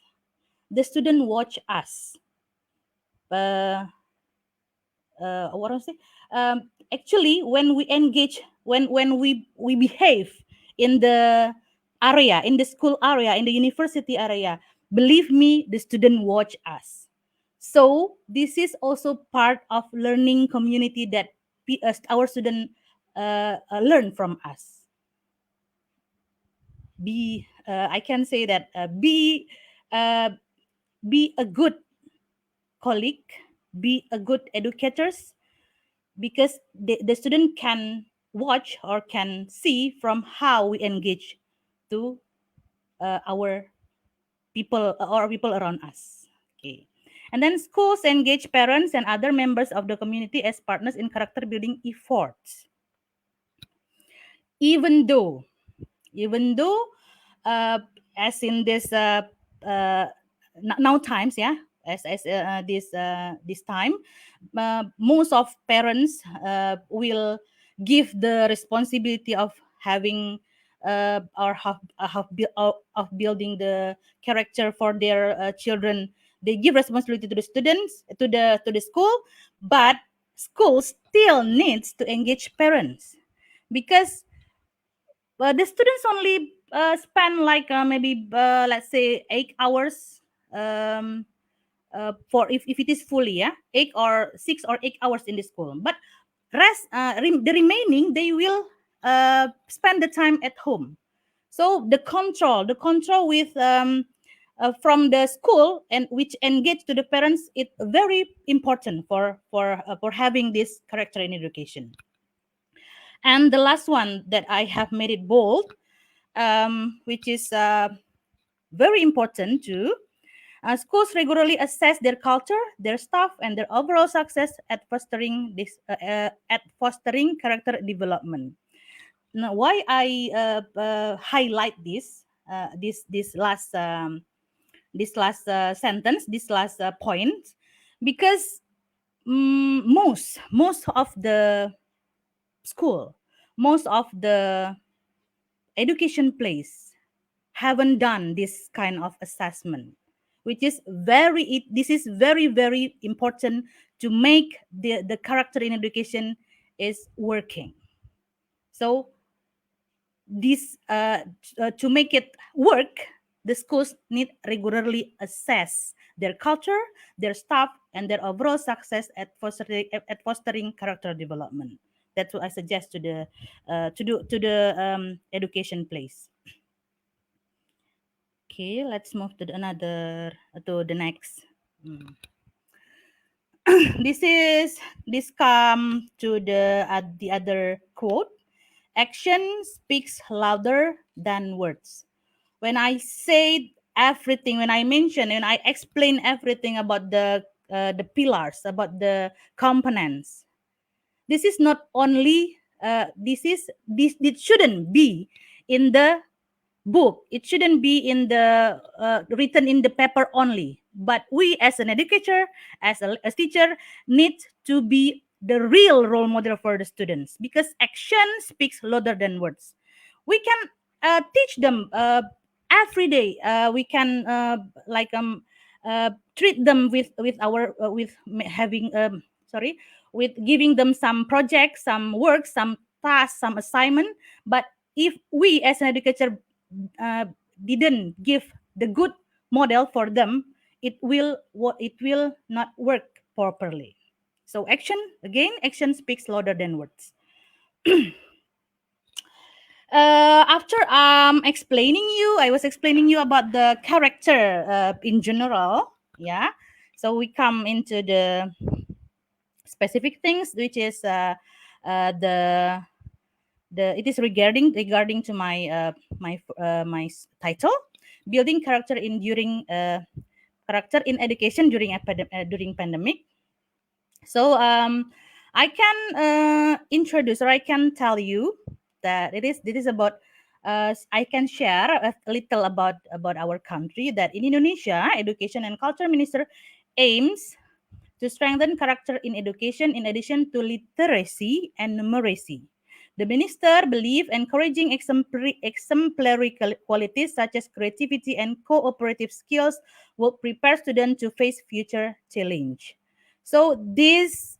The student watch us. Uh, what I say? Actually, when we engage, when we behave in the area, in the school area, in the university area, believe me, the student watch us. So this is also part of learning community that our student learn from us. I can say that be a good colleague, be a good educators, because the student can watch or can see from how we engage to our people or people around us. Okay. And then schools engage parents and other members of the community as partners in character building efforts. Even though uh, as in this now times, yeah, as this time, most of parents will give the responsibility of having or of building the character for their children. They give responsibility to the students, to the school, but school still needs to engage parents, because the students only spend like maybe let's say 8 hours, for if it is fully, yeah, 8 or 6 or 8 hours in the school, but the remaining they will spend the time at home. So the control with from the school, and which engage to the parents, it's very important for having this character in education. And the last one that I have made it bold, which is very important too. Schools regularly assess their culture, their staff, and their overall success at fostering character development. Now, why I highlight this last sentence, this last point, because most of the school, most of the education place haven't done this kind of assessment, which is this is very important to make the character in education is working. So this to make it work, the schools need regularly assess their culture, their staff, and their overall success at fostering character development. That's what I suggest to the education place. Okay, let's move to the next. This come to the other quote. Action speaks louder than words. When I say everything, when I explain everything about the pillars, about the components, this is not only this shouldn't be in the book. It shouldn't be in the written in the paper only, but we as an educator, as teacher, need to be the real role model for the students, because action speaks louder than words. We can teach them every day. We can treat them with our having sorry with giving them some projects, some work, some tasks, some assignment. But if we as an educator uh, didn't give the good model for them, it will not work properly. So action speaks louder than words. After I was explaining you about the character in general, yeah. So we come into the specific things, which is the it is regarding to my title, building character in education during pandemic. So I can introduce, or I can tell you that this is about I can share a little about our country, that in Indonesia, Education and Culture Minister aims to strengthen character in education in addition to literacy and numeracy. The minister believes encouraging exemplary qualities such as creativity and cooperative skills will prepare students to face future challenge. So this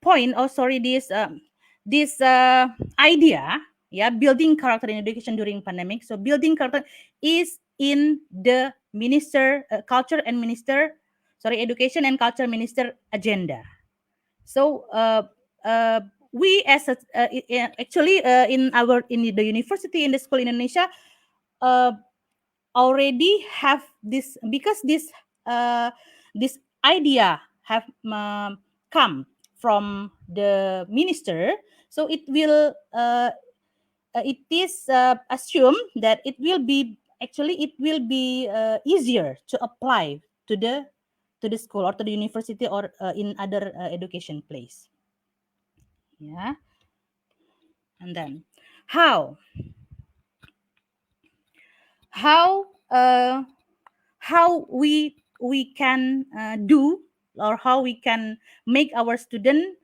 point, oh sorry, this idea, yeah, building character in education during pandemic. So building character is in the education and culture minister agenda. So we as a, actually in the university, in the school in Indonesia, already have this, because this idea have come from the minister. So it is assumed that it will be easier to apply to the school or to the university or in other education place. Yeah. And then how how uh, how we can do, or how we can make our student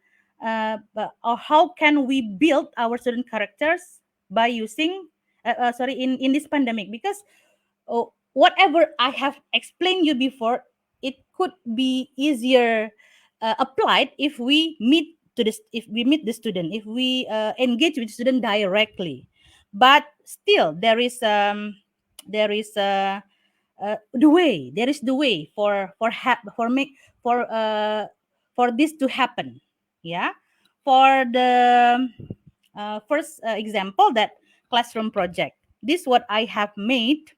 or how can we build our student characters by using sorry, in this pandemic. Because whatever I have explained you before, it could be easier applied if we meet the student, if we engage with student directly. But still there is there is the way for this to happen. Yeah. For the first example, that classroom project, this what I have made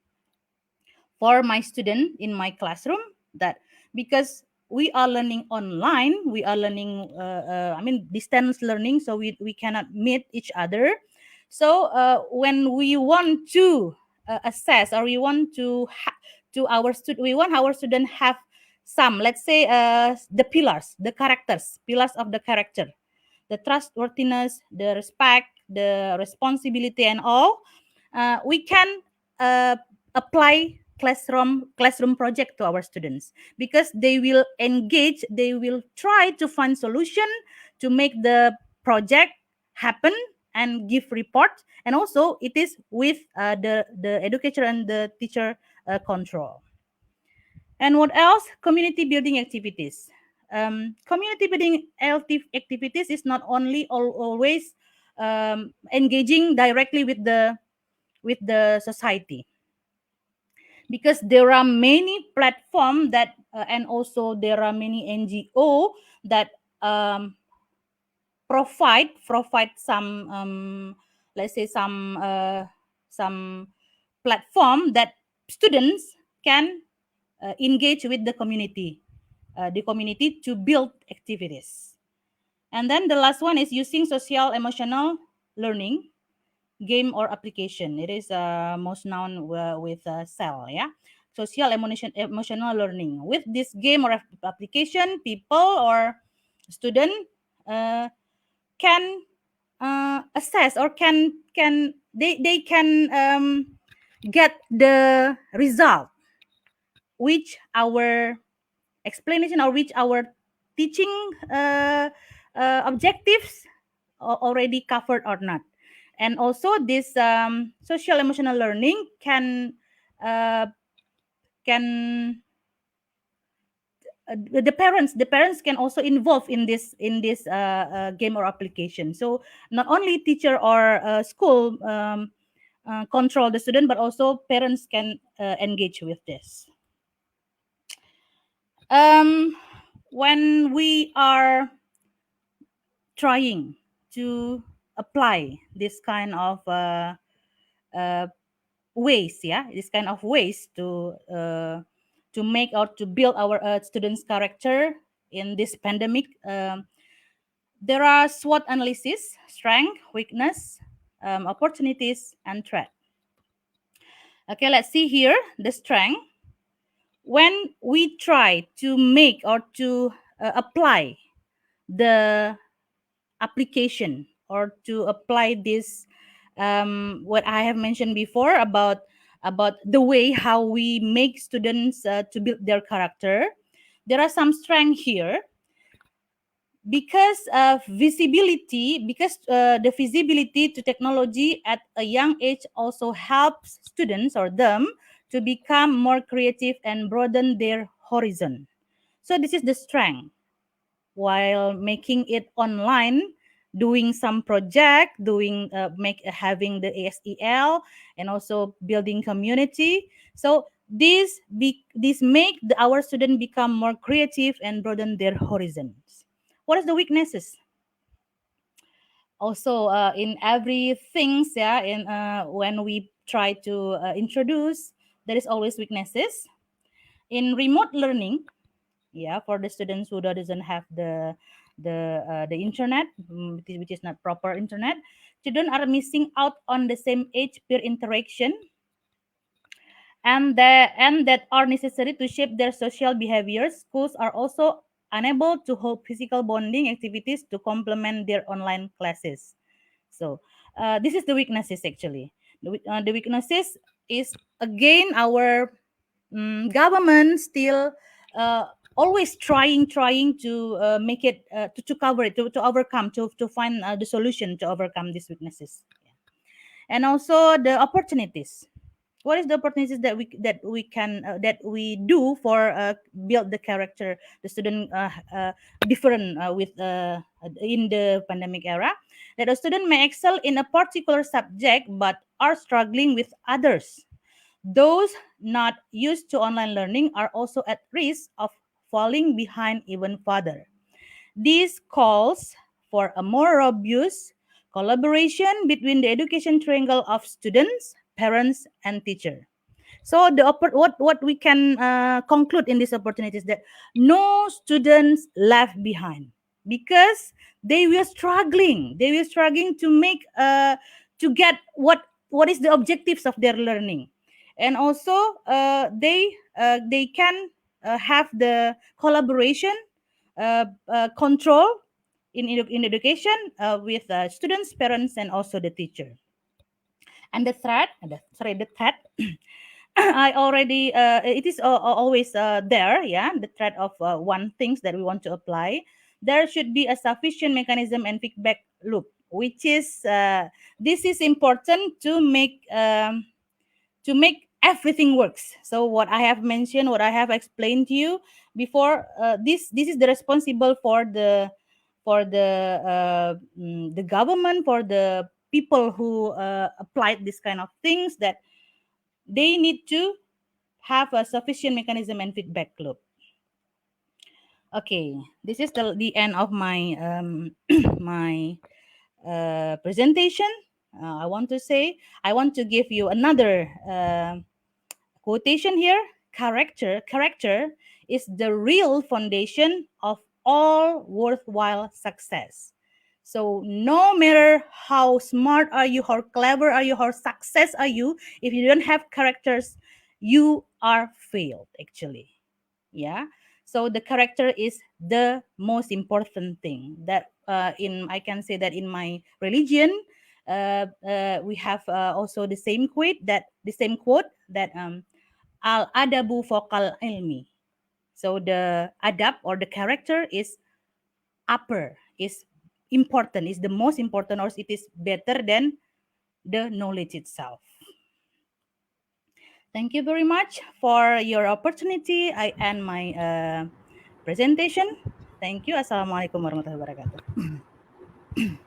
for my student in my classroom. That because we are learning online, we are learning distance learning, so we cannot meet each other. So when we want to assess, or we want we want our student have some, let's say, the pillars of the character, the trustworthiness, the respect, the responsibility, and all. We can apply classroom project to our students, because they will engage, they will try to find solution to make the project happen and give report. And also it is with the educator and the teacher control. And what else? Community building activities. Community building activities is not only always engaging directly with the society, because there are many platforms that and also there are many NGO that provide some let's say some platform that students can engage with the community to build activities. And then the last one is using social emotional learning, game or application. It is most known with cell. Yeah. Social emotional learning. With this game or application, people or student can assess, or they can get the result which our explanation, or which our teaching objectives already covered or not. And also this social emotional learning uh, can the parents can also involve in this game or application. So not only teacher or school control the student, but also parents can engage with this. When we are trying to apply this kind of uh, ways, yeah, this kind of ways to make or to build our students' character in this pandemic, there are SWOT analysis: strength, weakness, opportunities, and threat. Okay, let's see here the strength. When we try to make or to apply the application, or to apply this what I have mentioned before about the way how we make students to build their character, there are some strength here. Because of visibility, because the visibility to technology at a young age also helps students or them to become more creative and broaden their horizon. So this is the strength. While making it online, doing some project, having the ASEL, and also building community. So this make our student become more creative and broaden their horizons. What is the weaknesses? Also, in every things, yeah, in when we try to introduce, there is always weaknesses. In remote learning, yeah, for the students who doesn't have the internet, which is not proper internet, children are missing out on the same age peer interaction, and that are necessary to shape their social behaviors. Schools are also unable to hold physical bonding activities to complement their online classes. So this is the weaknesses actually. The weaknesses is again our government still uh, always trying to make it to cover it, to overcome, to find the solution to overcome these weaknesses. And also the opportunities. What is the opportunities that we do for build the character the student different with in the pandemic era, that a student may excel in a particular subject but are struggling with others. Those not used to online learning are also at risk of falling behind even further. This calls for a more robust collaboration between the education triangle of students, parents, and teacher. So what we can conclude in this opportunity is that no students left behind, because they were struggling. They were struggling to make to get what is the objectives of their learning, and also they can have the collaboration, control in education with students, parents, and also the teacher. And the threat I already it is always there, yeah, the threat of one things that we want to apply. There should be a sufficient mechanism and feedback loop, which is this is important to make everything works. So what I have mentioned, what I have explained to you before, this is the responsible for the government, for the people who applied this kind of things, that they need to have a sufficient mechanism and feedback loop. Okay, this is the end of my my presentation. I want to give you another quotation here. Character is the real foundation of all worthwhile success. So no matter how smart are you, how clever are you, how success are you, if you don't have characters, you are failed actually. Yeah. So the character is the most important thing. That in I can say that in my religion, we have also the same quote that al adabu fokal ilmi. So the adab or the character is upper, is important, is the most important, or it is better than the knowledge itself. Thank you very much for your opportunity. I end my presentation. Thank you. Assalamualaikum warahmatullahi wabarakatuh.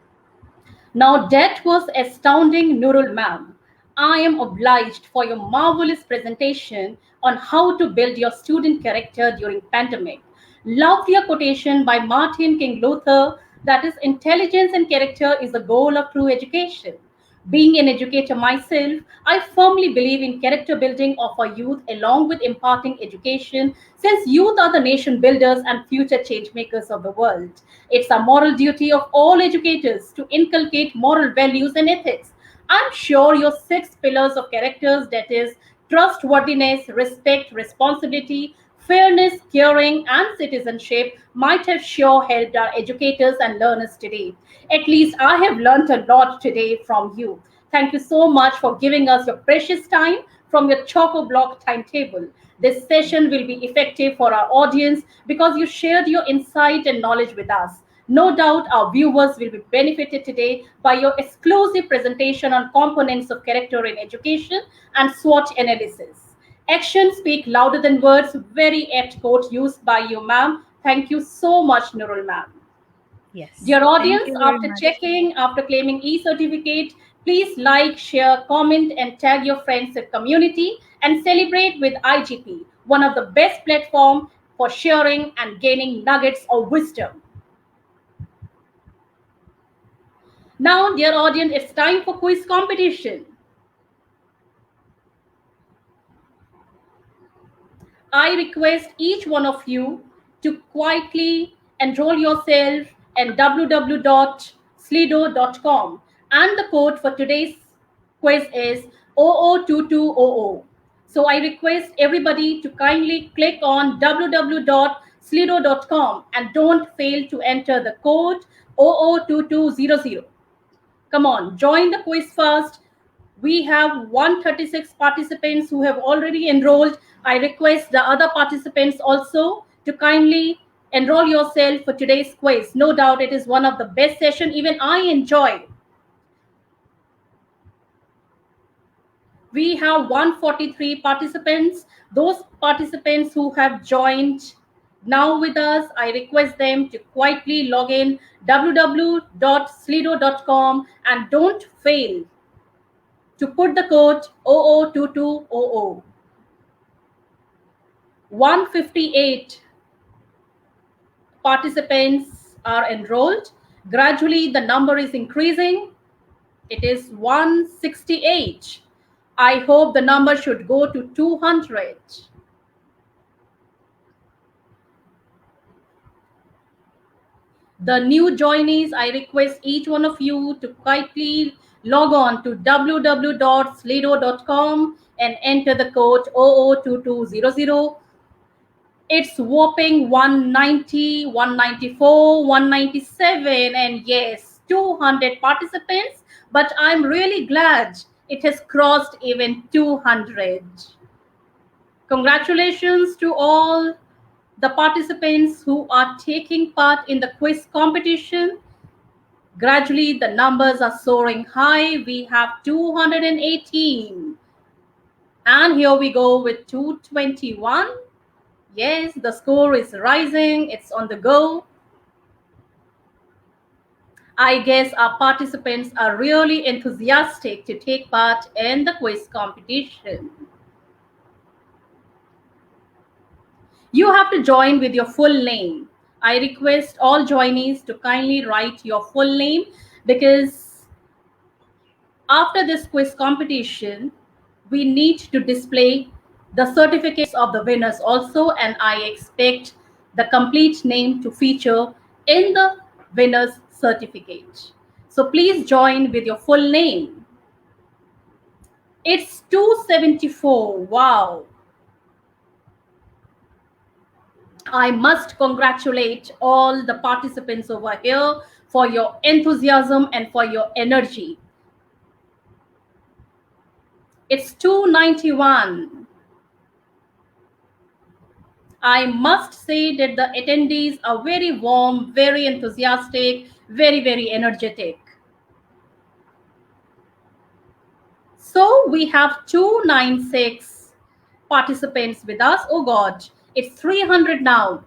Now that was astounding, Nurul ma'am. I am obliged for your marvelous presentation on how to build your student character during pandemic. Love your quotation by Martin King Luther, that is, intelligence and character is the goal of true education. Being an educator myself, I firmly believe in character building of our youth along with imparting education, since youth are the nation builders and future change makers of the world. It's a moral duty of all educators to inculcate moral values and ethics. I'm sure your six pillars of characters, that is, trustworthiness, respect, responsibility, fairness, caring, and citizenship, might have sure helped our educators and learners today. At least I have learned a lot today from you. Thank you so much for giving us your precious time from your Choco Block timetable. This session will be effective for our audience because you shared your insight and knowledge with us. No doubt our viewers will be benefited today by your exclusive presentation on components of character in education and SWOT analysis. Actions speak louder than words. Very apt quote used by you, ma'am. Thank you so much, Nurul ma'am. Yes. Dear Thank audience, you very after much. checking, after claiming e-certificate, please like, share, comment, and tag your friends and community and celebrate with IGP, one of the best platforms for sharing and gaining nuggets of wisdom. Now, dear audience, it's time for quiz competition. I request each one of you to quietly enroll yourself in www.slido.com, and the code for today's quiz is 002200. So I request everybody to kindly click on www.slido.com and don't fail to enter the code 002200. Come on, join the quiz first. We have 136 participants who have already enrolled. I request the other participants also to kindly enroll yourself for today's quiz. No doubt it is one of the best sessions. Even I enjoy. We have 143 participants. Those participants who have joined now with us, I request them to quietly log in www.slido.com and don't fail to put the code 002200. 158 participants are enrolled. Gradually, the number is increasing. It is 168. I hope the number should go to 200. The new joinees, I request each one of you to quietly log on to www.slido.com and enter the code 002200. It's whopping 190, 194, 197, and yes, 200 participants. But I'm really glad it has crossed even 200. Congratulations to all the participants who are taking part in the quiz competition. Gradually, the numbers are soaring high. We have 218. And here we go with 221. Yes, the score is rising. It's on the go. I guess our participants are really enthusiastic to take part in the quiz competition. You have to join with your full name. I request all joinees to kindly write your full name, because after this quiz competition, we need to display the certificates of the winners also, and I expect the complete name to feature in the winner's certificate. So please join with your full name. It's 274. Wow. I must congratulate all the participants over here for your enthusiasm and for your energy. It's 291. I must say that the attendees are very warm, very enthusiastic, very, very energetic. So we have 296 participants with us. Oh God, it's 300 now.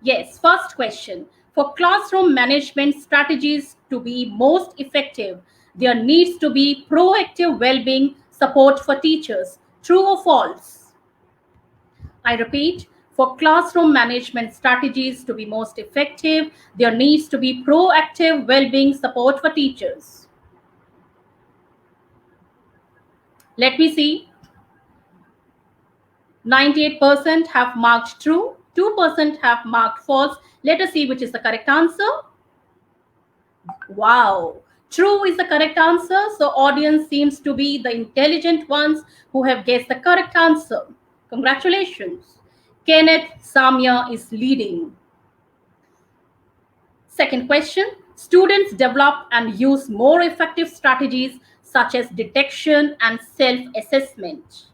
Yes, first question. For classroom management strategies to be most effective, there needs to be proactive well-being support for teachers. True or false? I repeat, for classroom management strategies to be most effective, there needs to be proactive well-being support for teachers. Let me see. 98% have marked true, 2% have marked false. Let us see which is the correct answer. Wow, true is the correct answer. So audience seems to be the intelligent ones who have guessed the correct answer. Congratulations. Kenneth Samia is leading. Second question, students develop and use more effective strategies such as detection and self-assessment.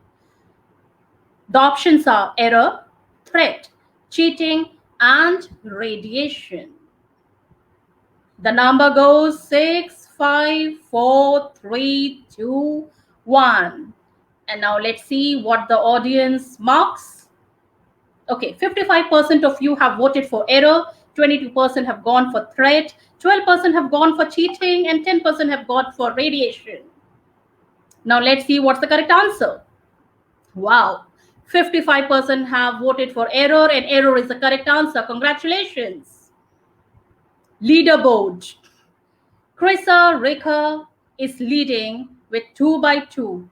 The options are error, threat, cheating, and radiation. The number goes 6, 5, 4, 3, 2, 1. And now let's see what the audience marks. Okay, 55% of you have voted for error, 22% have gone for threat, 12% have gone for cheating, and 10% have gone for radiation. Now let's see what's the correct answer. Wow, 55% have voted for error, and error is the correct answer. Congratulations. Leaderboard. Krisa Rekha is leading with 2 by 2.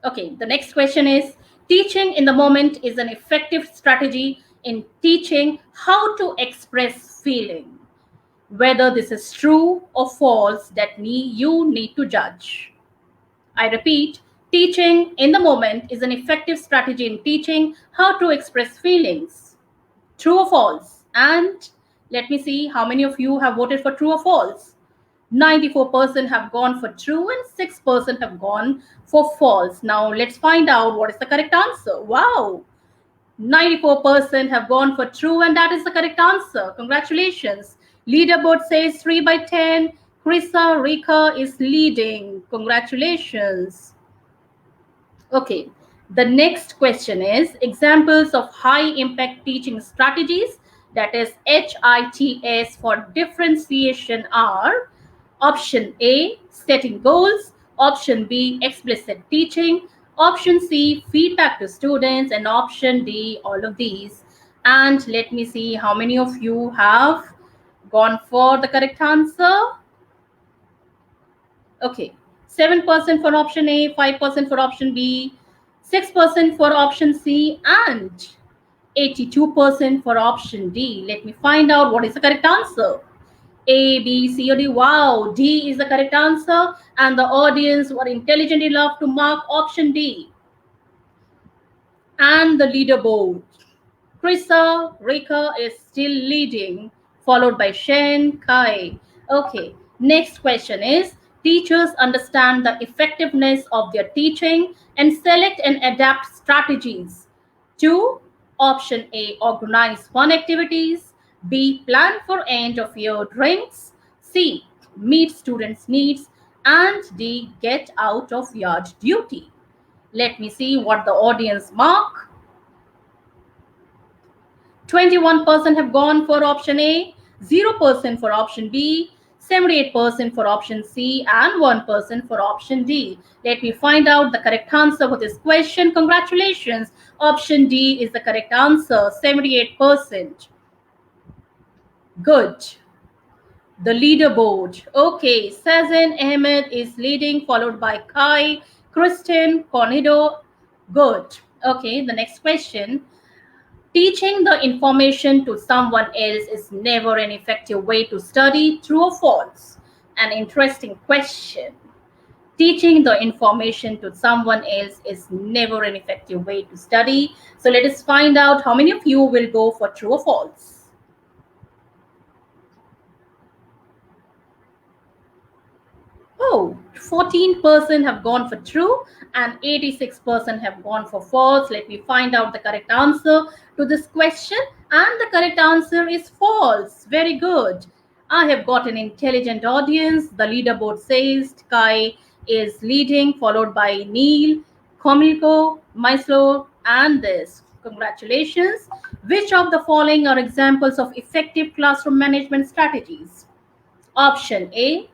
Okay, the next question is, teaching in the moment is an effective strategy in teaching how to express feeling. Whether this is true or false, that you need to judge. I repeat, teaching in the moment is an effective strategy in teaching how to express feelings. True or false? And let me see how many of you have voted for true or false. 94% have gone for true and 6% have gone for false. Now let's find out what is the correct answer. Wow! 94% have gone for true, and that is the correct answer. Congratulations. Leaderboard says 3 by 10. Krisa Rekha is leading. Congratulations. Okay, the next question is examples of high impact teaching strategies, that is HITS, for differentiation are option A, setting goals, option B, explicit teaching, option C, feedback to students, and option D, all of these. And let me see how many of you have gone for the correct answer. Okay, 7% for option A, 5% for option B, 6% for option C, and 82% for option D. Let me find out what is the correct answer. A, B, C, or D. Wow, D is the correct answer, and the audience were intelligent enough to mark option D. And the leaderboard, Krisa Rekha is still leading, followed by Shen Kai. Okay, next question is, teachers understand the effectiveness of their teaching and select and adapt strategies to option A, organize fun activities, B, plan for end of year drinks, C, meet students' needs, and D, get out of yard duty. Let me see what the audience mark. 21% have gone for option A, 0% for option B, 78% for option C, and 1% for option D. Let me find out the correct answer for this question. Congratulations. Option D is the correct answer, 78%. Good. The leaderboard. Okay, Sazin Ahmed is leading, followed by Kai, Kristen, Cornido. Good. Okay, the next question. Teaching the information to someone else is never an effective way to study. True or false? An interesting question. Teaching the information to someone else is never an effective way to study. So let us find out how many of you will go for true or false. Oh, 14% have gone for true and 86% have gone for false. Let me find out the correct answer to this question. And the correct answer is false. Very good. I have got an intelligent audience. The leaderboard says Kai is leading, followed by Neil, Komiko, Myslo, and this. Congratulations. Which of the following are examples of effective classroom management strategies? Option A,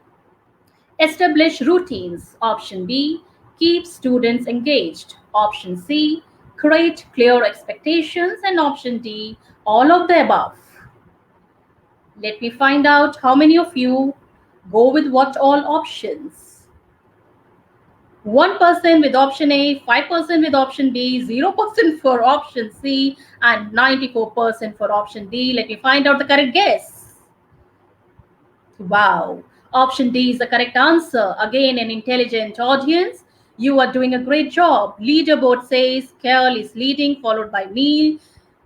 establish routines. Option B, keep students engaged. Option C, create clear expectations. And option D, all of the above. Let me find out how many of you go with what all options. 1% with option A, 5% with option B, 0% for option C, and 94% for option D. Let me find out the correct guess. Wow. Option D is the correct answer. Again, an intelligent audience. You are doing a great job. Leaderboard says Carol is leading, followed by Neil,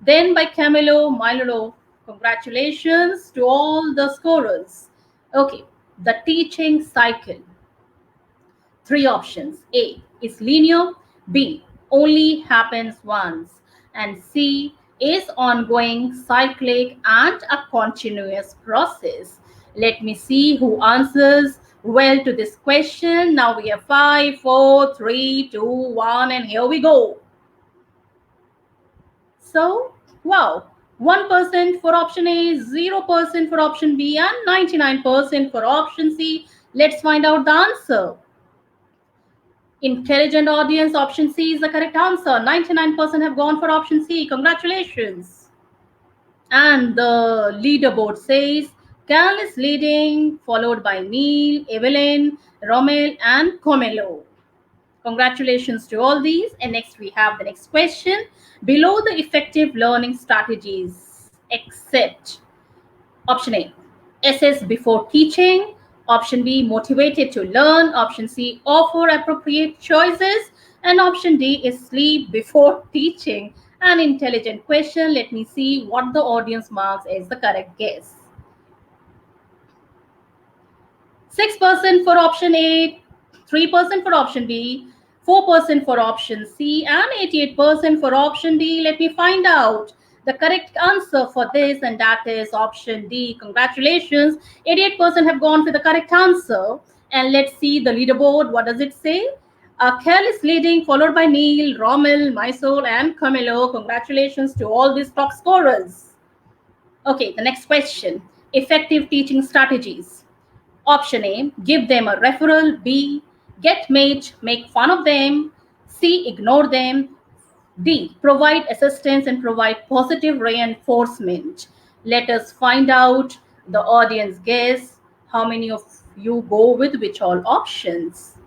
then by Camilo, Milo. Congratulations to all the scorers. Okay, the teaching cycle. 3 options. A is linear, B only happens once, and C is ongoing, cyclic, and a continuous process. Let me see who answers well to this question. Now we have 5, 4, 3, 2, 1, and here we go. So, wow, 1% for option A, 0% for option B, and 99% for option C. Let's find out the answer. Intelligent audience, option C is the correct answer. 99% have gone for option C. Congratulations. And the leaderboard says Cal is leading, followed by Neil, Evelyn, Rommel, and Comelo. Congratulations to all these. And next we have the next question. Below the effective learning strategies, accept option A, assess before teaching. Option B, motivated to learn. Option C, offer appropriate choices. And option D is sleep before teaching. An intelligent question. Let me see what the audience marks as the correct guess. 6% for option A, 3% for option B, 4% for option C, and 88% for option D. Let me find out the correct answer for this, and that is option D. Congratulations. 88% have gone for the correct answer. And let's see the leaderboard. What does it say? Kel is leading, followed by Neil, Rommel, Mysol, and Camilo. Congratulations to all these top scorers. Okay, the next question. Effective teaching strategies. Option A, give them a referral. B, get mate, make fun of them. C, ignore them. D, provide assistance and provide positive reinforcement. Let us find out the audience guess. How many of you go with which all options?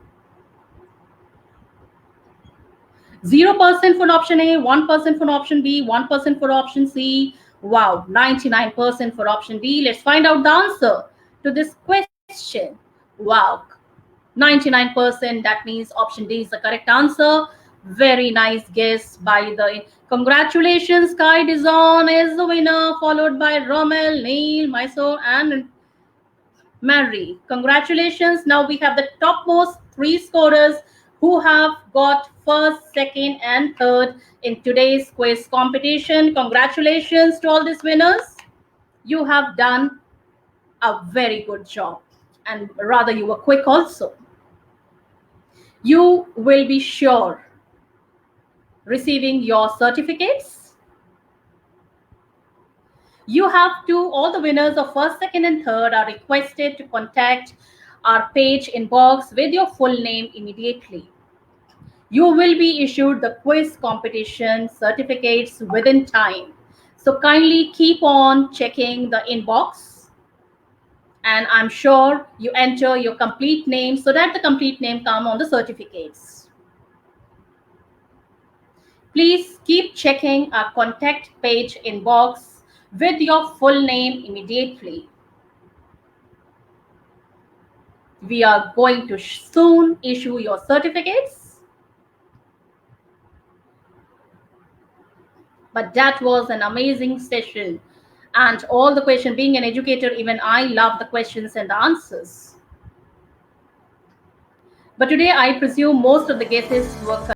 0% for option A, 1% for option B, 1% for option C. Wow, 99% for option D. Let's find out the answer to this question. Wow, 99%. That means option D is the correct answer. Very nice guess by the. Congratulations, Sky Dizon is the winner, followed by Rommel, Neil, Mysore, and Mary. Congratulations. Now we have the topmost three scorers who have got first, second, and third in today's quiz competition. Congratulations to all these winners. You have done a very good job, and rather you were quick also. You will be sure receiving your certificates. You have to, all the winners of first, second, and third are requested to contact our page inbox with your full name immediately. You will be issued the quiz competition certificates within time. So kindly keep on checking the inbox, and I'm sure you enter your complete name so that the complete name come on the certificates. Please keep checking our contact page inbox with your full name immediately. We are going to soon issue your certificates. But that was an amazing session. And all the questions, being an educator, even I love the questions and the answers. But today I presume most of the guesses were correct.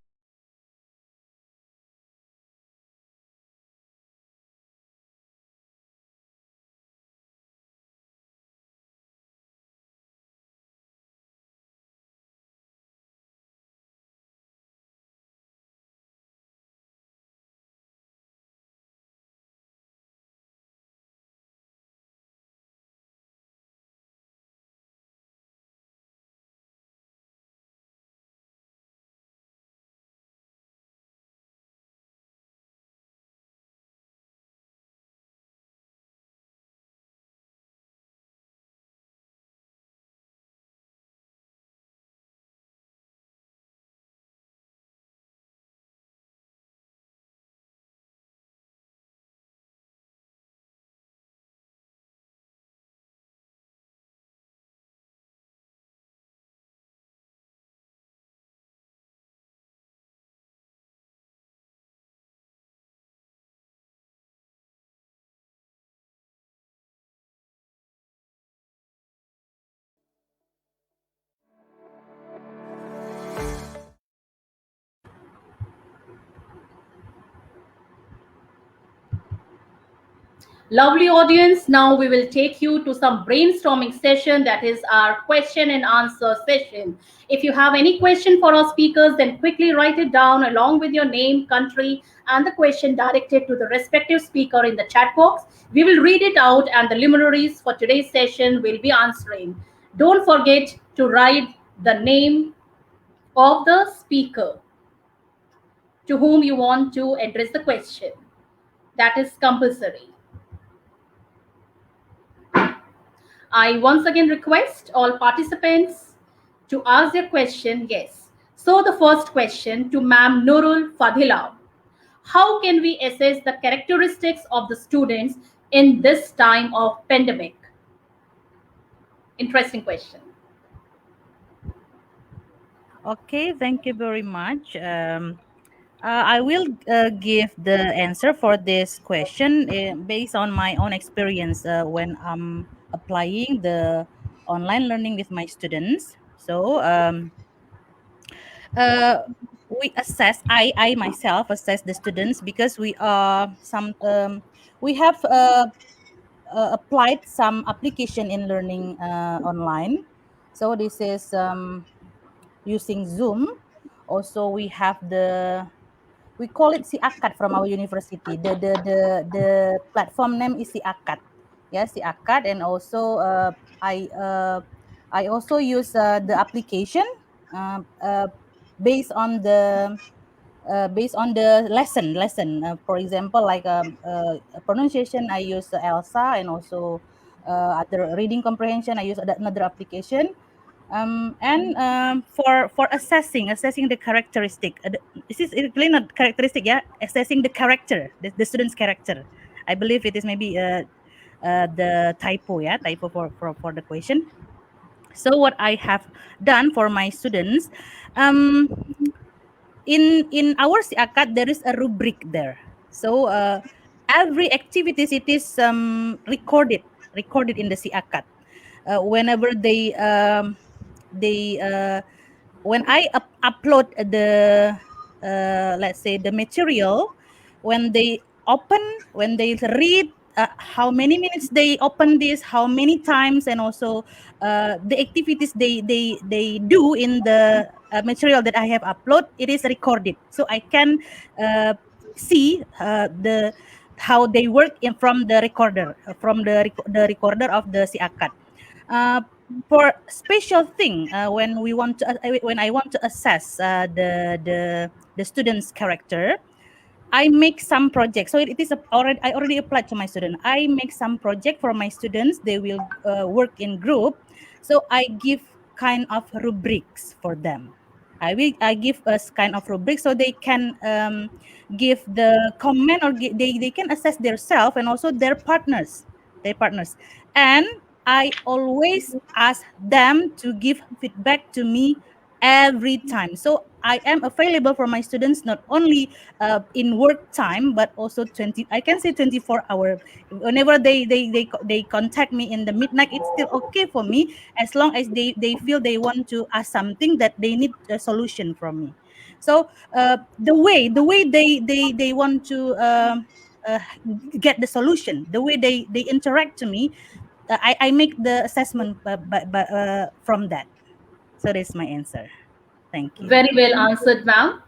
Lovely audience, now we will take you to some brainstorming session, that is our question and answer session. If you have any question for our speakers, then quickly write it down along with your name, country, and the question directed to the respective speaker in the chat box. We will read it out and the luminaries for today's session will be answering. Don't forget to write the name of the speaker to whom you want to address the question. That is compulsory. I once again request all participants to ask their question. Yes. So the first question to Ma'am Nurul Fadhila. How can we assess the characteristics of the students in this time of pandemic? Interesting question. Okay, thank you very much. I will give the answer for this question based on my own experience when I'm applying the online learning with my students. So uh, we assess. I myself assess the students because we have applied some application in learning online. So this is using Zoom. Also, we call it si Akad from our university. The platform name is si Akad. Yeah, si Akad, and also I also use the application uh, uh, based on the lesson. For example, like pronunciation, I use Elsa, and also other reading comprehension, I use another application. And for assessing the characteristic, this is really not characteristic, yeah, assessing the character, the student's character. I believe it is maybe the typo for the question. So what I have done for my students, um, in our siakat there is a rubric there. So every activities it is recorded in the siakat. Whenever they when I upload let's say the material, when they open, when they read, how many minutes they open this, how many times, and also the activities they do in the material that I have upload, it is recorded, so I can see the how they work in from the recorder, from the recorder of the siakat. uh, for special thing, when I want to assess the student's character, I make some project. So it is I already applied to my student. I make some project for my students. They will work in group. So I give kind of rubrics for them. I give us kind of rubric so they can give the comment, or they can assess their self and also their partners. And I always ask them to give feedback to me every time. So I am available for my students not only in work time, but also 24 hour. Whenever they contact me in the midnight, it's still okay for me, as long as they feel they want to ask something that they need a solution from me. So the way they want to uh, get the solution, the way they interact to me, I make the assessment from that. So that's my answer. Thank you. Very well answered, ma'am.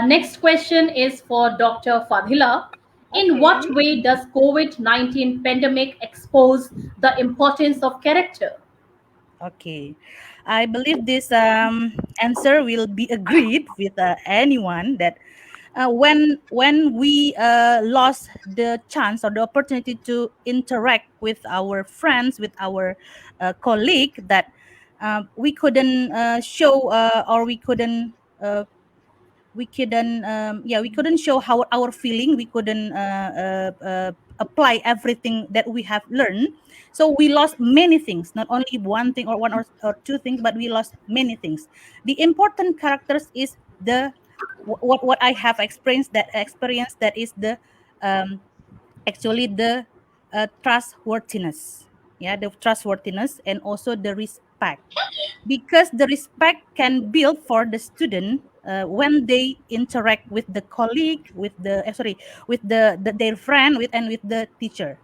Next question is for Dr. Fadhila. In Okay. what way does COVID-19 pandemic expose the importance of character? Okay, I believe this answer will be agreed with anyone that when we lost the chance or the opportunity to interact with our friends, with our colleague, that we couldn't show or we couldn't show how our feeling, we couldn't apply everything that we have learned. So we lost many things, not only one thing or one or two things, but we lost many things. The important characters is what I have experienced, that is the um, actually the trustworthiness. Yeah, the trustworthiness, and also the respect, because the respect can build for the student when they interact with the colleague, with their friend, with the teacher.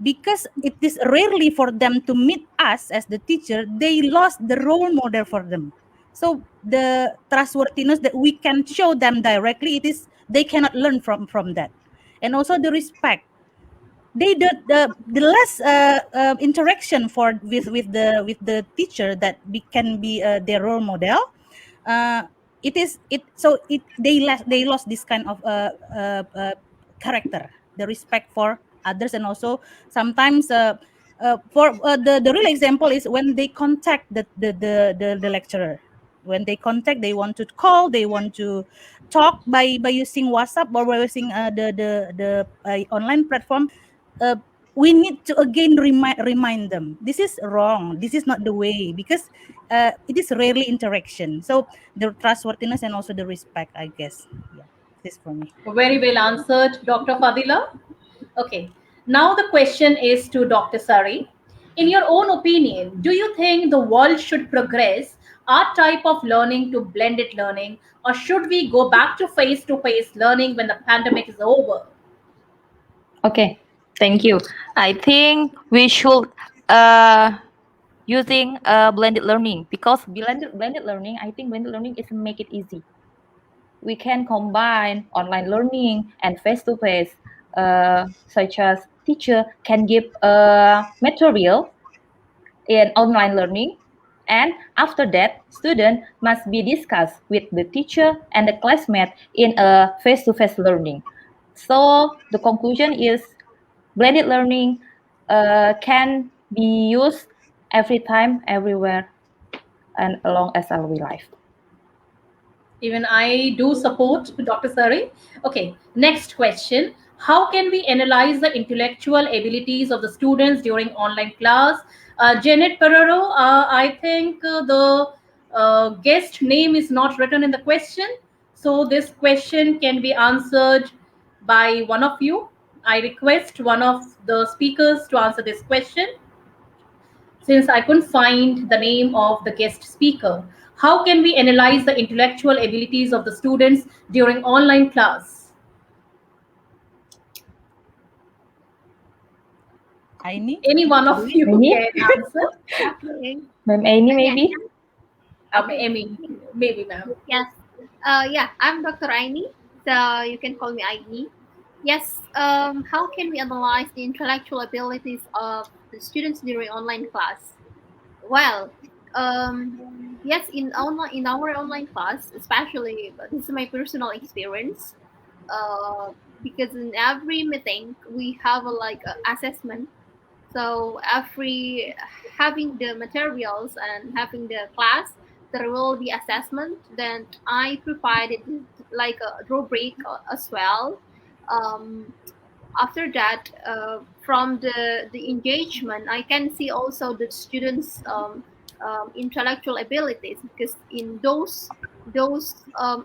Because it is rarely for them to meet us as the teacher, they lost the role model for them. So the trustworthiness that we can show them directly, it is they cannot learn from that. And also the respect, they the less interaction for with the teacher, that can be their role model. uh, it is it so it they lost this kind of character, the respect for others. And also sometimes for the real example is when they contact the lecturer. When they contact, they want to call, they want to talk by using WhatsApp or by using the online platform. uh, we need to again remind them this is wrong, this is not the way, because it is rarely interaction. So the trustworthiness and also the respect, I guess. Yeah, this for me. Very well answered, Dr. Fadila. Okay, now the question is to Dr. Sari. In your own opinion, do you think the world should progress our type of learning to blended learning, or should we go back to face learning when the pandemic is over? Okay, thank you. I think we should uh using blended learning, because blended learning, I think blended learning is make it easy. We can combine online learning and face-to-face, such as teacher can give material in online learning, and after that student must be discussed with the teacher and the classmate in a face-to-face learning. So the conclusion is blended learning can be used every time, everywhere, and along as our life. Even I do support Dr. Sari. Okay, next question. How can we analyze the intellectual abilities of the students during online class? Janet Perero, I think the guest name is not written in the question. So this question can be answered by one of you. I request one of the speakers to answer this question since I couldn't find the name of the guest speaker. How can we analyze the intellectual abilities of the students during online class? Aini, Any one to of do it? you Maybe, can answer. Okay. Ma'am Amy, Yeah. maybe. Okay. Amy, maybe, ma'am. Yes. Yeah, I'm Dr. Aini, so you can call me Aini. Yes. How can we analyze the intellectual abilities of the students during online class? Well, yes, in our online class, especially, but this is my personal experience. Uh, because in every meeting we have a like a assessment. So every having the materials and having the class, there will be assessment. Then I provided like a rubric as well. Um, After that, from the engagement, I can see also the students' intellectual abilities, because in those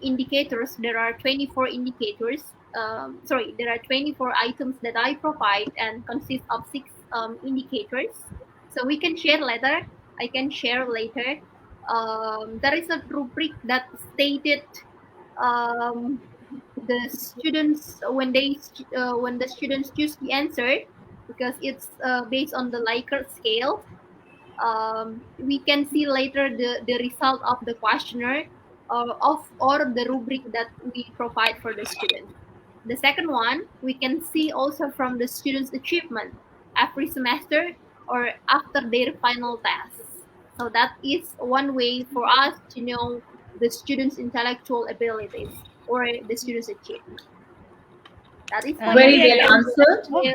indicators there are 24 indicators. Sorry, there are 24 items that I provide and consist of six indicators. So we can share later. I can share later. There is a rubric that stated um, the students when the students choose the answer, because it's based on the Likert scale. We can see later the result of the questionnaire or the rubric that we provide for the student. The second one, we can see also from the students' achievement every semester or after their final tests. So that is one way for us to know the students' intellectual abilities or the students' achievement. That is my Very Maybe I well can. experience. answered. Oh, Yeah.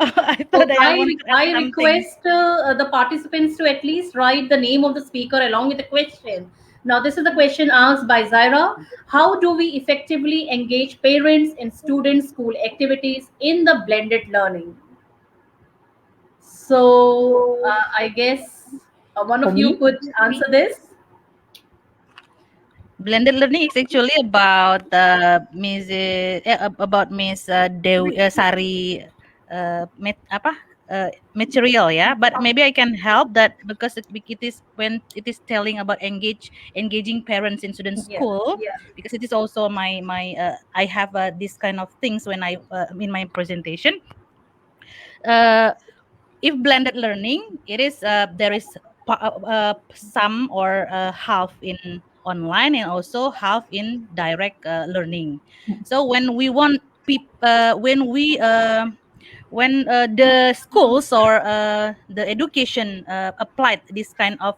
I So thought I want to add I something. request the participants to at least write the name of the speaker along with the question. Now, this is the question asked by Zaira. How do we effectively engage parents in student school activities in the blended learning? So, I guess one For of you me, could answer this. Blended learning is actually about about Miss Dewi Sari material, ya. But maybe I can help that because it is when it is telling about engaging parents in student Yeah, school, yeah. because it is also my I have this kind of things when I in my presentation. Uh, if blended learning, it is there is some or half in online and also half in direct learning. So when we want when the schools or the education applied this kind of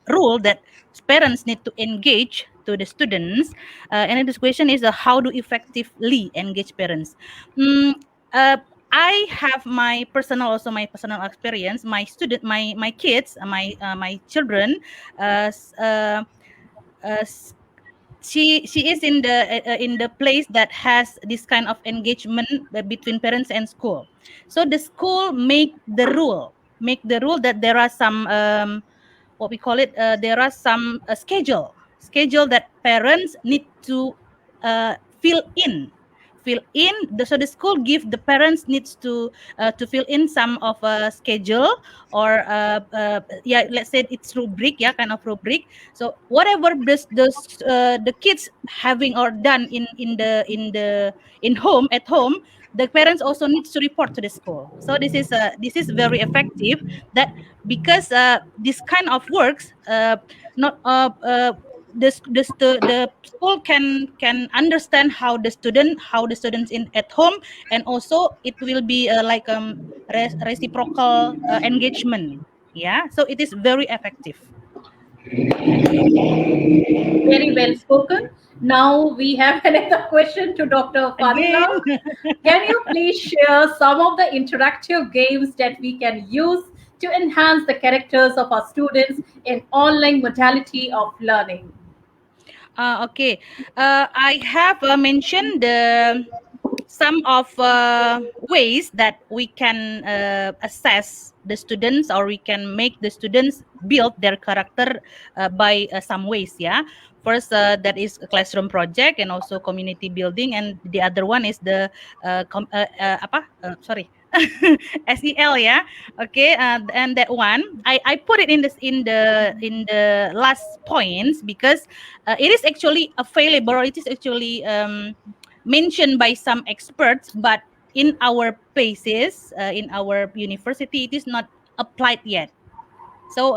rule that parents need to engage to the students, and this question is how to effectively engage parents. Mm, uh, I have my personal experience. My student, my kids, my children, uh, s- uh, uh, s- she is in the place that has this kind of engagement between parents and school. So the school make the rule that there are some what we call it, there are some schedule that parents need to uh, fill in so the school give the parents needs to fill in some of a schedule, or yeah, let's say it's rubric, yeah, kind of rubric. So whatever the kids having or done in home, at home, the parents also needs to report to the school. So this is very effective, that because this kind of works, not the school can understand how the students in at home, and also it will be like reciprocal engagement. Yeah, so it is very effective. Very well spoken. Now we have another question to Dr. Again. Fadhila. Can you please share some of the interactive games that we can use to enhance the characters of our students in online modality of learning? Okay. I have mentioned some of ways that we can assess the students, or we can make the students build their character by some ways. Yeah. First, that is a classroom project, and also community building, and the other one is the apa? Sorry, SEL. Yeah. Okay. And that one, I put it in the last points, because it is actually available, or it is actually mentioned by some experts, but in our places, in our university, it is not applied yet. So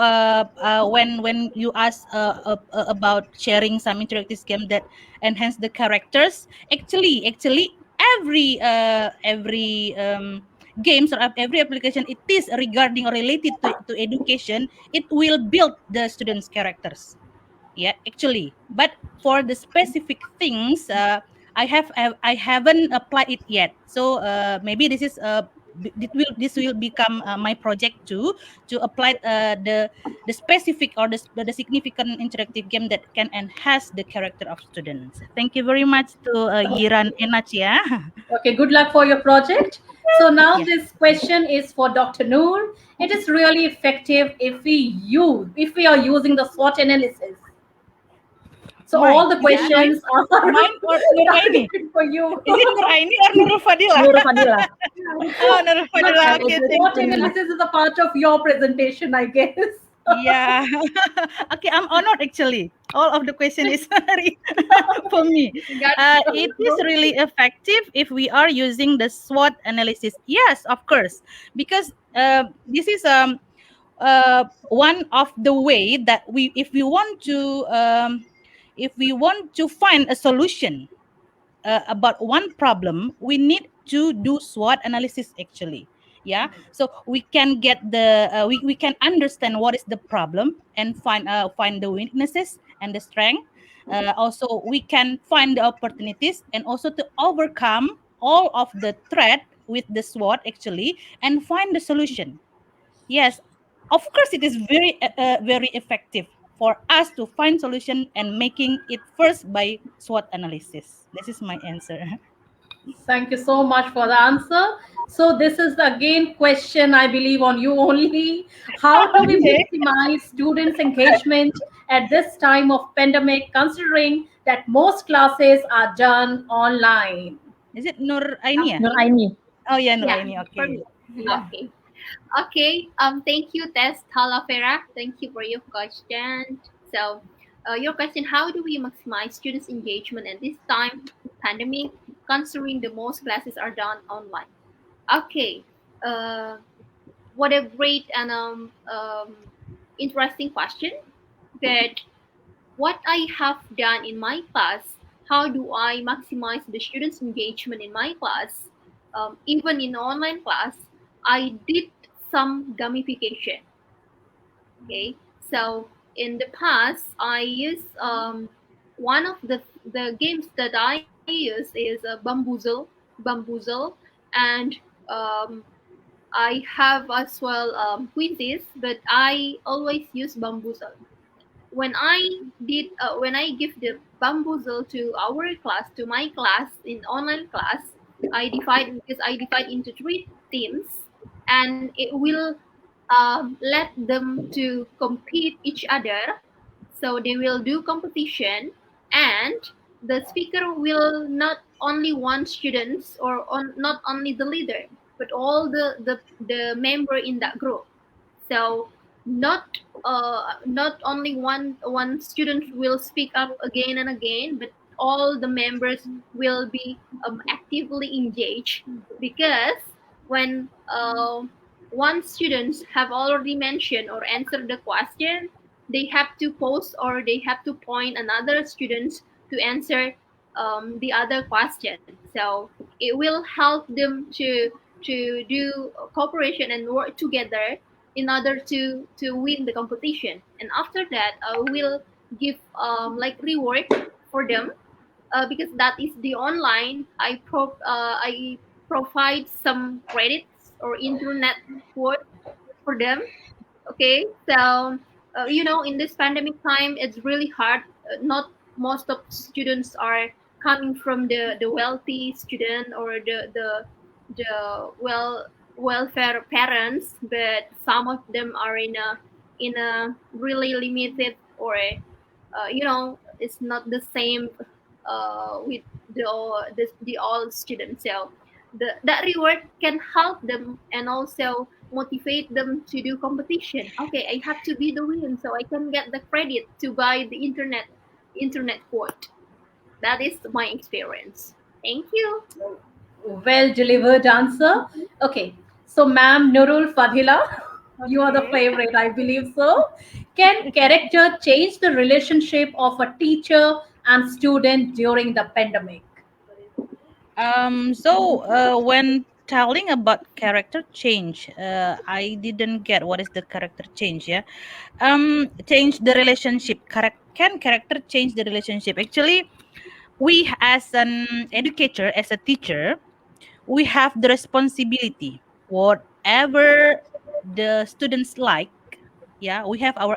when you ask about sharing some interactive game that enhance the characters, actually every games, or every application, it is regarding or related to education, it will build the students' characters. Yeah, actually, but for the specific things, I haven't applied it yet. So maybe this will become my project too, to apply the specific, or the significant interactive game that can enhance the character of students. Thank you very much to Yiran Enach. Yeah. Okay, good luck for your project. So now Yeah. this question is for Dr. Noor. It is really effective if we are using the SWOT analysis. So Mine all the is it mine? questions are Mine or Nur Aini? targeted for you. Is it Nur Aini or Nurul Fadhila? Nurul Fadhila. Oh, Nurul But Fadhila. the Okay, It's thank SWOT you. Fadhila. analysis is a part of your presentation, I guess. Yeah. Okay, I'm honored actually. All of the question is for me. Got It is really effective if we are using the SWOT analysis. Yes, of course, because this is one of the way that if we want to find a solution about one problem, we need to do SWOT analysis actually. Yeah, so we can get we can understand what is the problem, and find the weaknesses and the strength. Also, we can find the opportunities, and also to overcome all of the threat with the SWOT actually, and find the solution. Yes, of course, it is very effective for us to find solution, and making it first by SWOT analysis. This is my answer. Thank you so much for the answer. So this is again question, I believe, on you only. How do we Okay. maximize students' engagement at this time of pandemic, considering that most classes are done online? Is it Nur Aini ya? Nur Aini. Oh yeah, Nur yeah, Aini. for Okay. me. Yeah. Okay. Okay. Thank you, Tess Talavera. Thank you for your question. So, your question: how do we maximize students' engagement at this time pandemic, considering the most classes are done online? Okay. Uh, what a great and interesting question. But what I have done in my class, how do I maximize the students' engagement in my class? Even in online class, I did some gamification. Okay, so in the past, I use one of the games that I use is bamboozle, and Um, I have as well quizzes, but I always use bamboozle. When I give the bamboozle to our class, to my class in online class, I divide into three teams, and it will let them to compete each other. So they will do competition, and the speaker will not only one students or not only the leader, but all the member in that group. So not not only one student will speak up again and again, but all the members will be actively engaged, because when one students have already mentioned or answered the question, they have to post or they have to point another students to answer the other question. So it will help them to do cooperation and work together in order to win the competition. And after that, I will give like reward for them, because that is the online. I provide some credits or internet quote for them. Okay, so in this pandemic time, it's really hard. Not most of students are coming from the wealthy student or the welfare parents, but some of them are in a really limited, or it's not the same with the all students. So that reward can help them and also motivate them to do competition. Okay, I have to be the win so I can get the credit to buy the internet quote. That is my experience. Thank you. Well delivered answer. Okay, so ma'am Nurul Fadhila, you are the Okay. favorite, I believe so. Can character change the relationship of a teacher and student during the pandemic? When telling about character change, I didn't get what is the character change. Yeah, change the relationship. Can character change the relationship? Actually, we as an educator, as a teacher, we have the responsibility. Whatever the students like, yeah, we have our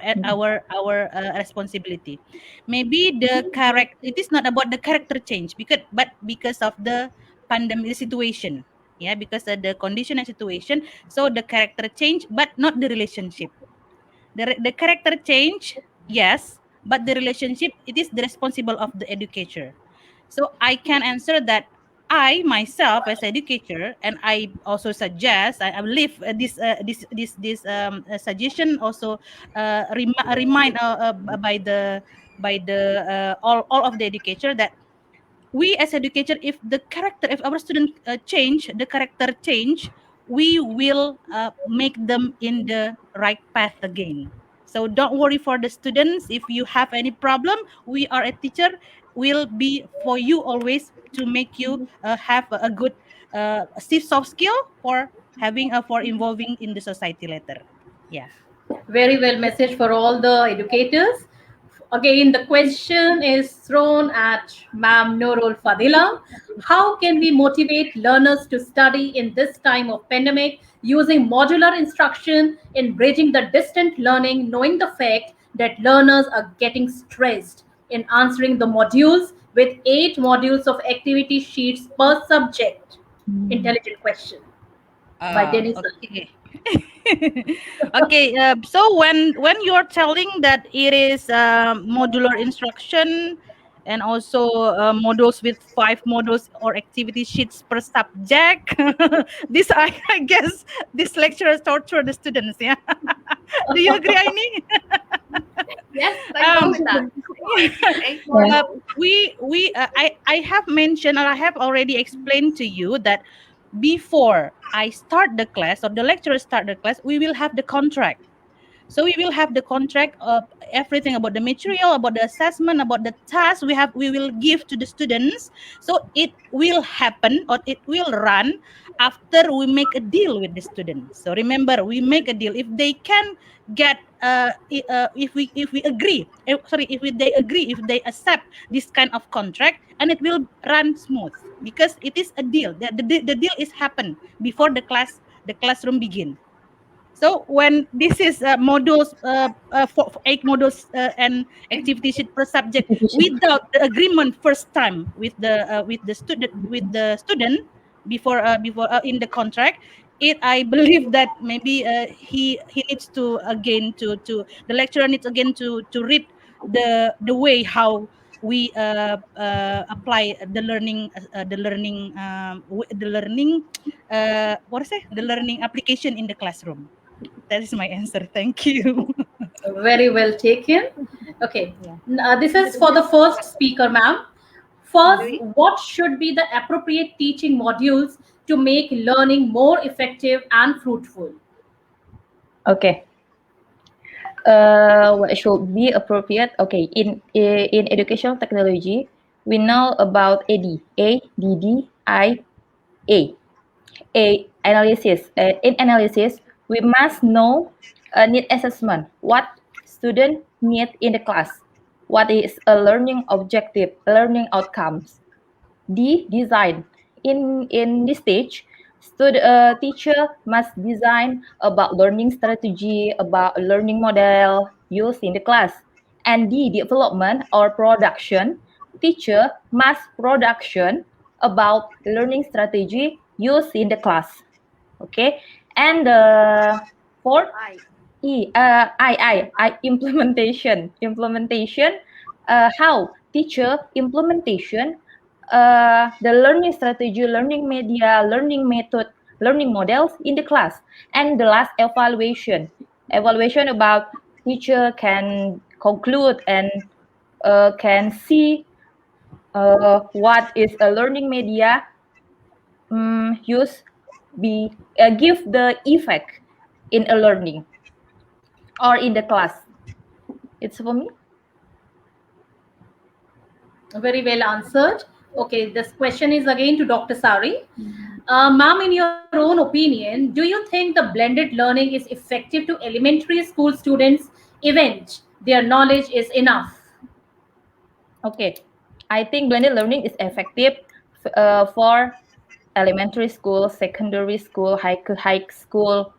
responsibility. Maybe the character, it is not about the character change, because of the pandemic situation, yeah, because of the condition and situation. So the character change, but not the relationship. The character change, yes, but the relationship, it is the responsible of the educator. So I can answer that. I myself as educator, and I also suggest, I believe this suggestion also remind by the all of the educator, that we as educator, if our student change, the character change, we will make them in the right path again. So don't worry for the students. If you have any problem, we are a teacher, will be for you always, to make you have a good soft skill for having for involving in the society later. Yeah. Very well message for all the educators. Again, the question is thrown at Ma'am Nurul Fadila. How can we motivate learners to study in this time of pandemic using modular instruction in bridging the distant learning, knowing the fact that learners are getting stressed in answering the modules with 8 modules of activity sheets per subject? Intelligent question by Denison. Okay. Okay, so when you're telling that it is modular instruction, and also modules with 5 modules or activity sheets per subject, this I guess this lecturer torture the students. Yeah. Do you agree, Aini? Yes, I um know that. Eight Yeah. modules. I have mentioned, or I have already explained to you, that before I start the class, or the lecturer start the class, we will have the contract. So we will have the contract of everything about the material, about the assessment, about the task we will give to the students. So it will happen or it will run after we make a deal with the students. So remember, we make a deal. If they can get if we agree, they agree, if they accept this kind of contract, and it will run smooth because it is a deal. The deal is happen before the classroom begin. So when this is modules for 8 modules and activity sheet per subject without the agreement first time with the student before in the contract, I believe that maybe he needs to again to the lecturer needs again to read the way how we apply the learning what is it, the learning application in the classroom. That is my answer. Thank you. Very well taken. Okay, Yeah. this is for the first speaker, ma'am. First, what should be the appropriate teaching modules to make learning more effective and fruitful? Okay. What should be appropriate? Okay, in educational technology, we know about A analysis. In analysis, we must know need assessment. What student need in the class? What is a learning objective? Learning outcomes. D design. In this stage, teacher must design about learning strategy, about learning model used in the class. And D development or production. Teacher must production about learning strategy used in the class. Okay, and fourth I implementation. How teacher implementation the learning strategy, learning media, learning method, learning models in the class. And the last evaluation about teacher can conclude and can see what is a learning media use be give the effect in a learning or in the class. It's for me. Very well answered. Okay, this question is again to Dr. Sari. Ma'am, in your own opinion, do you think the blended learning is effective to elementary school students even their knowledge is enough? Okay, I think blended learning is effective for elementary school, secondary school, high school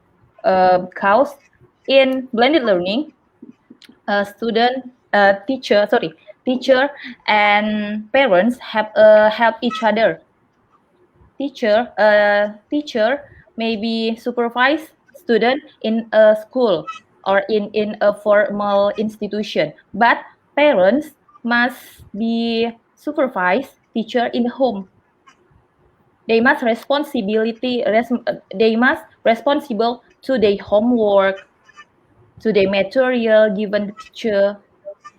course. In blended learning, student, teacher and parents have help each other. Teacher maybe supervise student in a school or in a formal institution, but parents must be supervise teacher in the home. They must they must responsible to their homework, to the material given the teacher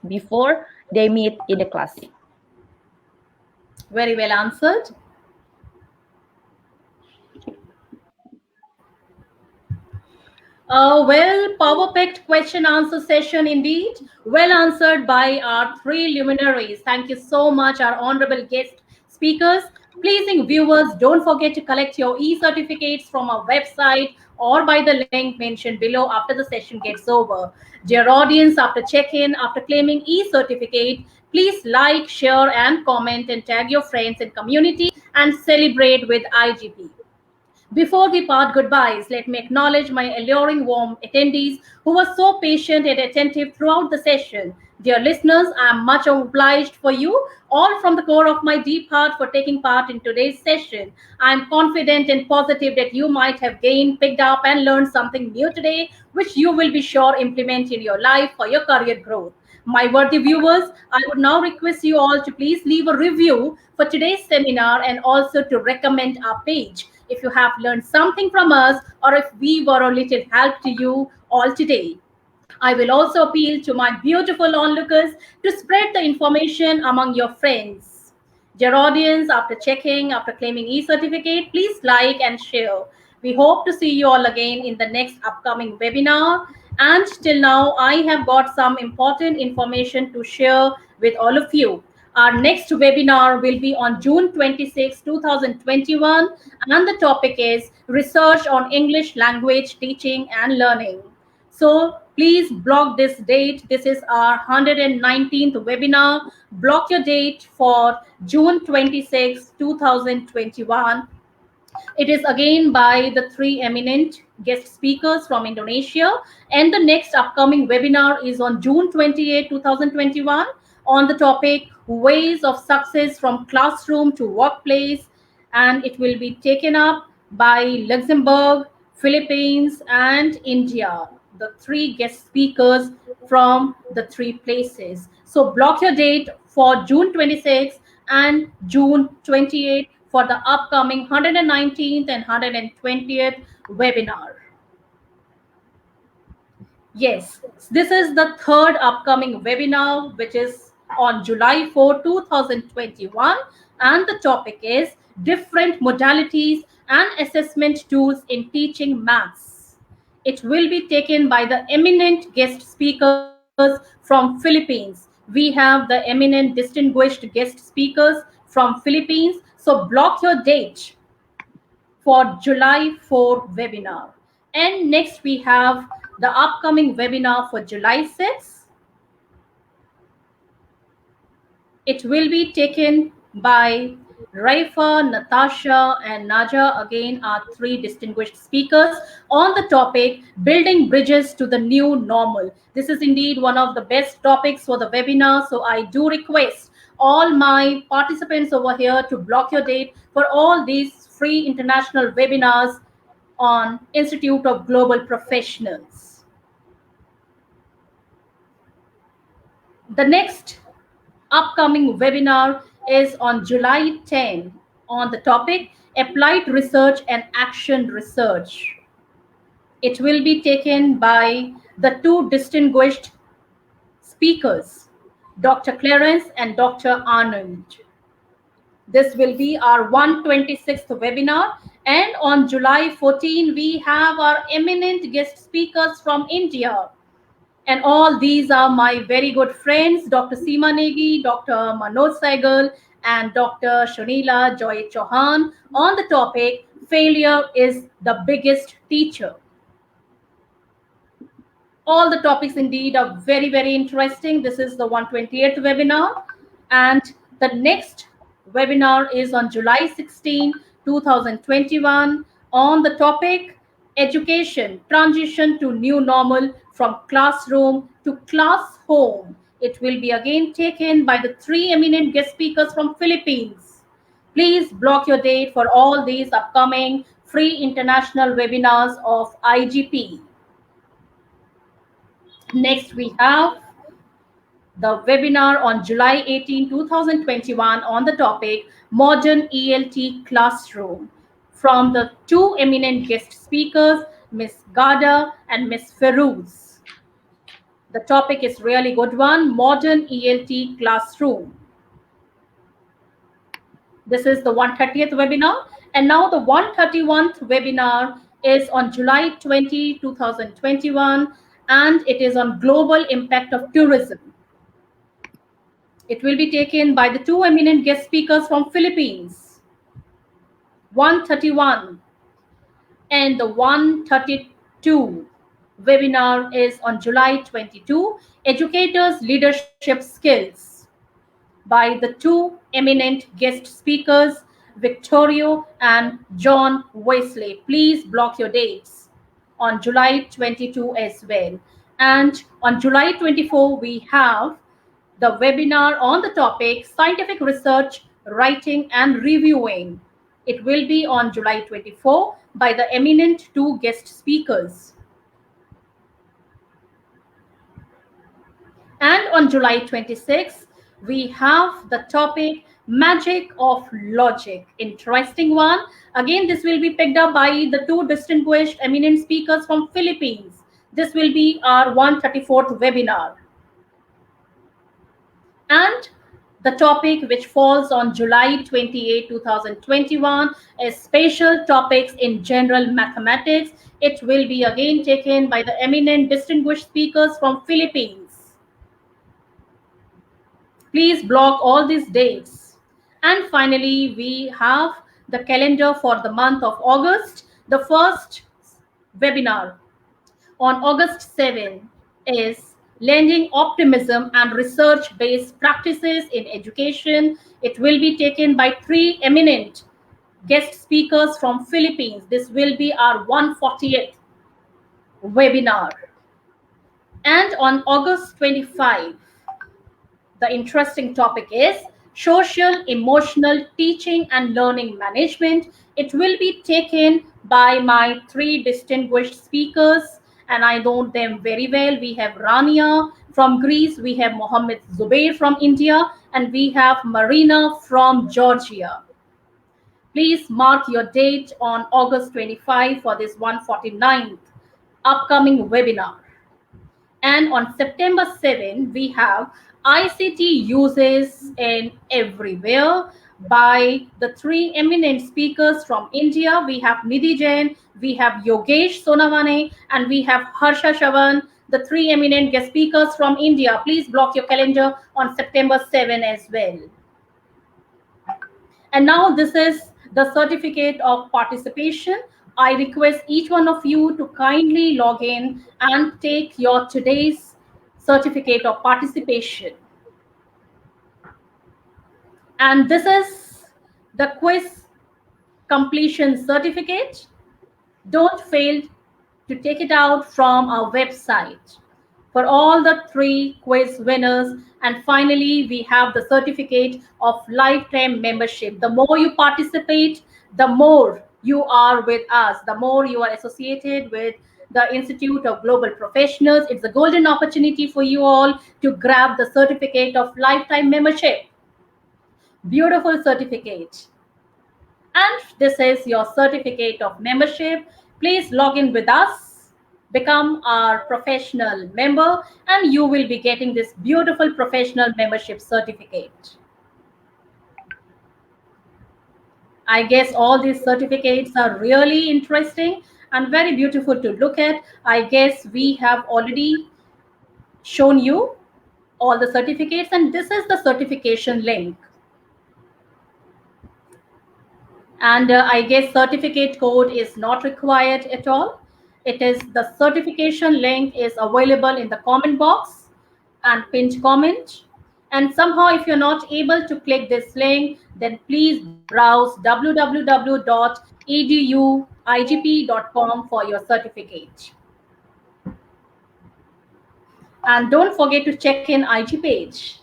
before they meet in the class. Very well answered. Well, power packed question answer session indeed. Well answered by our three luminaries. Thank you so much, our honorable guest speakers. Pleasing viewers, don't forget to collect your e-certificates from our website or by the link mentioned below after the session gets over. Dear audience, after check-in, after claiming e-certificate, please like, share, and comment and tag your friends and community and celebrate with IGP. Before we part goodbyes, let me acknowledge my alluring warm attendees who were so patient and attentive throughout the session. Dear listeners, I am much obliged for you all from the core of my deep heart for taking part in today's session. I am confident and positive that you might have gained, picked up, and learned something new today, which you will be sure implement in your life for your career growth. My worthy viewers, I would now request you all to please leave a review for today's seminar and also to recommend our page if you have learned something from us or if we were a little help to you all today. I will also appeal to my beautiful onlookers to spread the information among your friends. Dear audience, after claiming e-certificate, please like and share. We hope to see you all again in the next upcoming webinar. And till now, I have got some important information to share with all of you. Our next webinar will be on June 26, 2021, and the topic is Research on English Language Teaching and Learning. So please block this date. This is our 119th webinar. Block your date for June 26, 2021. It is again by the three eminent guest speakers from Indonesia. And the next upcoming webinar is on June 28, 2021 on the topic Ways of Success from Classroom to Workplace. And it will be taken up by Luxembourg, Philippines, and India, the three guest speakers from the three places. So block your date for June 26 and June 28 for the upcoming 119th and 120th webinar. Yes, this is the third upcoming webinar, which is on July 4, 2021. And the topic is different modalities and assessment tools in teaching maths. It will be taken by the eminent guest speakers from Philippines. We have the eminent distinguished guest speakers from Philippines. So block your date for July 4 webinar. And next we have the upcoming webinar for July 6. It will be taken by Raifa, Natasha, and Naja, again are three distinguished speakers on the topic Building Bridges to the New Normal. This is indeed one of the best topics for the webinar, so I do request all my participants over here to block your date for all these free international webinars on Institute of Global Professionals. The next upcoming webinar is on July 10 on the topic Applied Research and Action Research. It will be taken by the two distinguished speakers, Dr. Clarence and Dr. Arnold. This will be our 126th webinar. And on July 14, we have our eminent guest speakers from India. And all these are my very good friends, Dr. Seema Negi, Dr. Manoj Saigal, and Dr. Shanila Joy Chauhan on the topic, Failure is the Biggest Teacher. All the topics indeed are very, very interesting. This is the 128th webinar. And the next webinar is on July 16, 2021 on the topic Education, Transition to New Normal from Classroom to Class Home. It will be again taken by the three eminent guest speakers from Philippines. Please block your date for all these upcoming free international webinars of IGP. Next, we have the webinar on July 18, 2021 on the topic Modern ELT Classroom from the two eminent guest speakers, Ms. Gada and Ms. Feroz. The topic is really good one, Modern ELT Classroom. This is the 130th webinar. And now the 131st webinar is on July 20, 2021, and it is on global impact of tourism. It will be taken by the two eminent guest speakers from Philippines. 131 and the 132 webinar is on July 22, Educators' Leadership Skills by the two eminent guest speakers, Victorio and John Wesley. Please block your dates on July 22 as well. And on July 24, we have the webinar on the topic Scientific Research, Writing and Reviewing. It will be on July 24 by the eminent two guest speakers. And on July 26, we have the topic Magic of Logic. Interesting one. Again, this will be picked up by the two distinguished eminent speakers from Philippines. This will be our 134th webinar. And The topic, which falls on July 28, 2021, is Special Topics in General Mathematics. It will be again taken by the eminent distinguished speakers from Philippines. Please block all these dates. And finally, we have the calendar for the month of August. The first webinar on August 7 is Lending Optimism and Research-Based Practices in Education. It will be taken by 3 eminent guest speakers from Philippines. This will be our 140th webinar. And on August 25, the interesting topic is Social Emotional Teaching and Learning Management. It will be taken by my 3 distinguished speakers, and I know them very well. We have Rania from Greece, we have Mohammed Zubair from India, and we have Marina from Georgia. Please mark your date on August 25 for this 149th upcoming webinar. And on September 7, we have ICT Uses in Everywhere by the 3 eminent speakers from India. We have Nidhi Jain, we have Yogesh Sonavane, and we have Harsha Shavan, the 3 eminent guest speakers from India. Please block your calendar on September 7 as well. And now this is the certificate of participation. I request each one of you to kindly log in and take your today's certificate of participation. And this is the quiz completion certificate. Don't fail to take it out from our website for all the 3 quiz winners. And finally, we have the certificate of lifetime membership. The more you participate, the more you are with us, the more you are associated with the Institute of Global Professionals. It's a golden opportunity for you all to grab the certificate of lifetime membership. Beautiful certificate. And this is your certificate of membership. Please log in with us, become our professional member, and you will be getting this beautiful professional membership certificate. I guess all these certificates are really interesting and very beautiful to look at. I guess we have already shown you all the certificates, and this is the certification link. And I guess certificate code is not required at all. It is the certification link is available in the comment box and pinned comment. And somehow, if you're not able to click this link, then please browse www.eduigp.com for your certificate. And don't forget to check in IG page.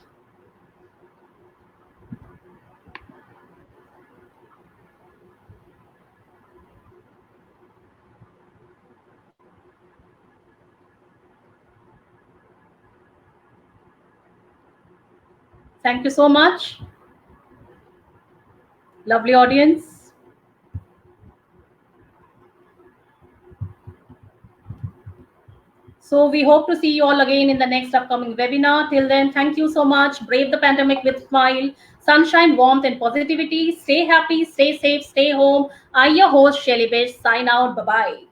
Thank you so much. Lovely audience. So we hope to see you all again in the next upcoming webinar. Till then, thank you so much. Brave the pandemic with smile, sunshine, warmth, and positivity. Stay happy, stay safe, stay home. I, your host, Shelly Besh, sign out. Bye-bye.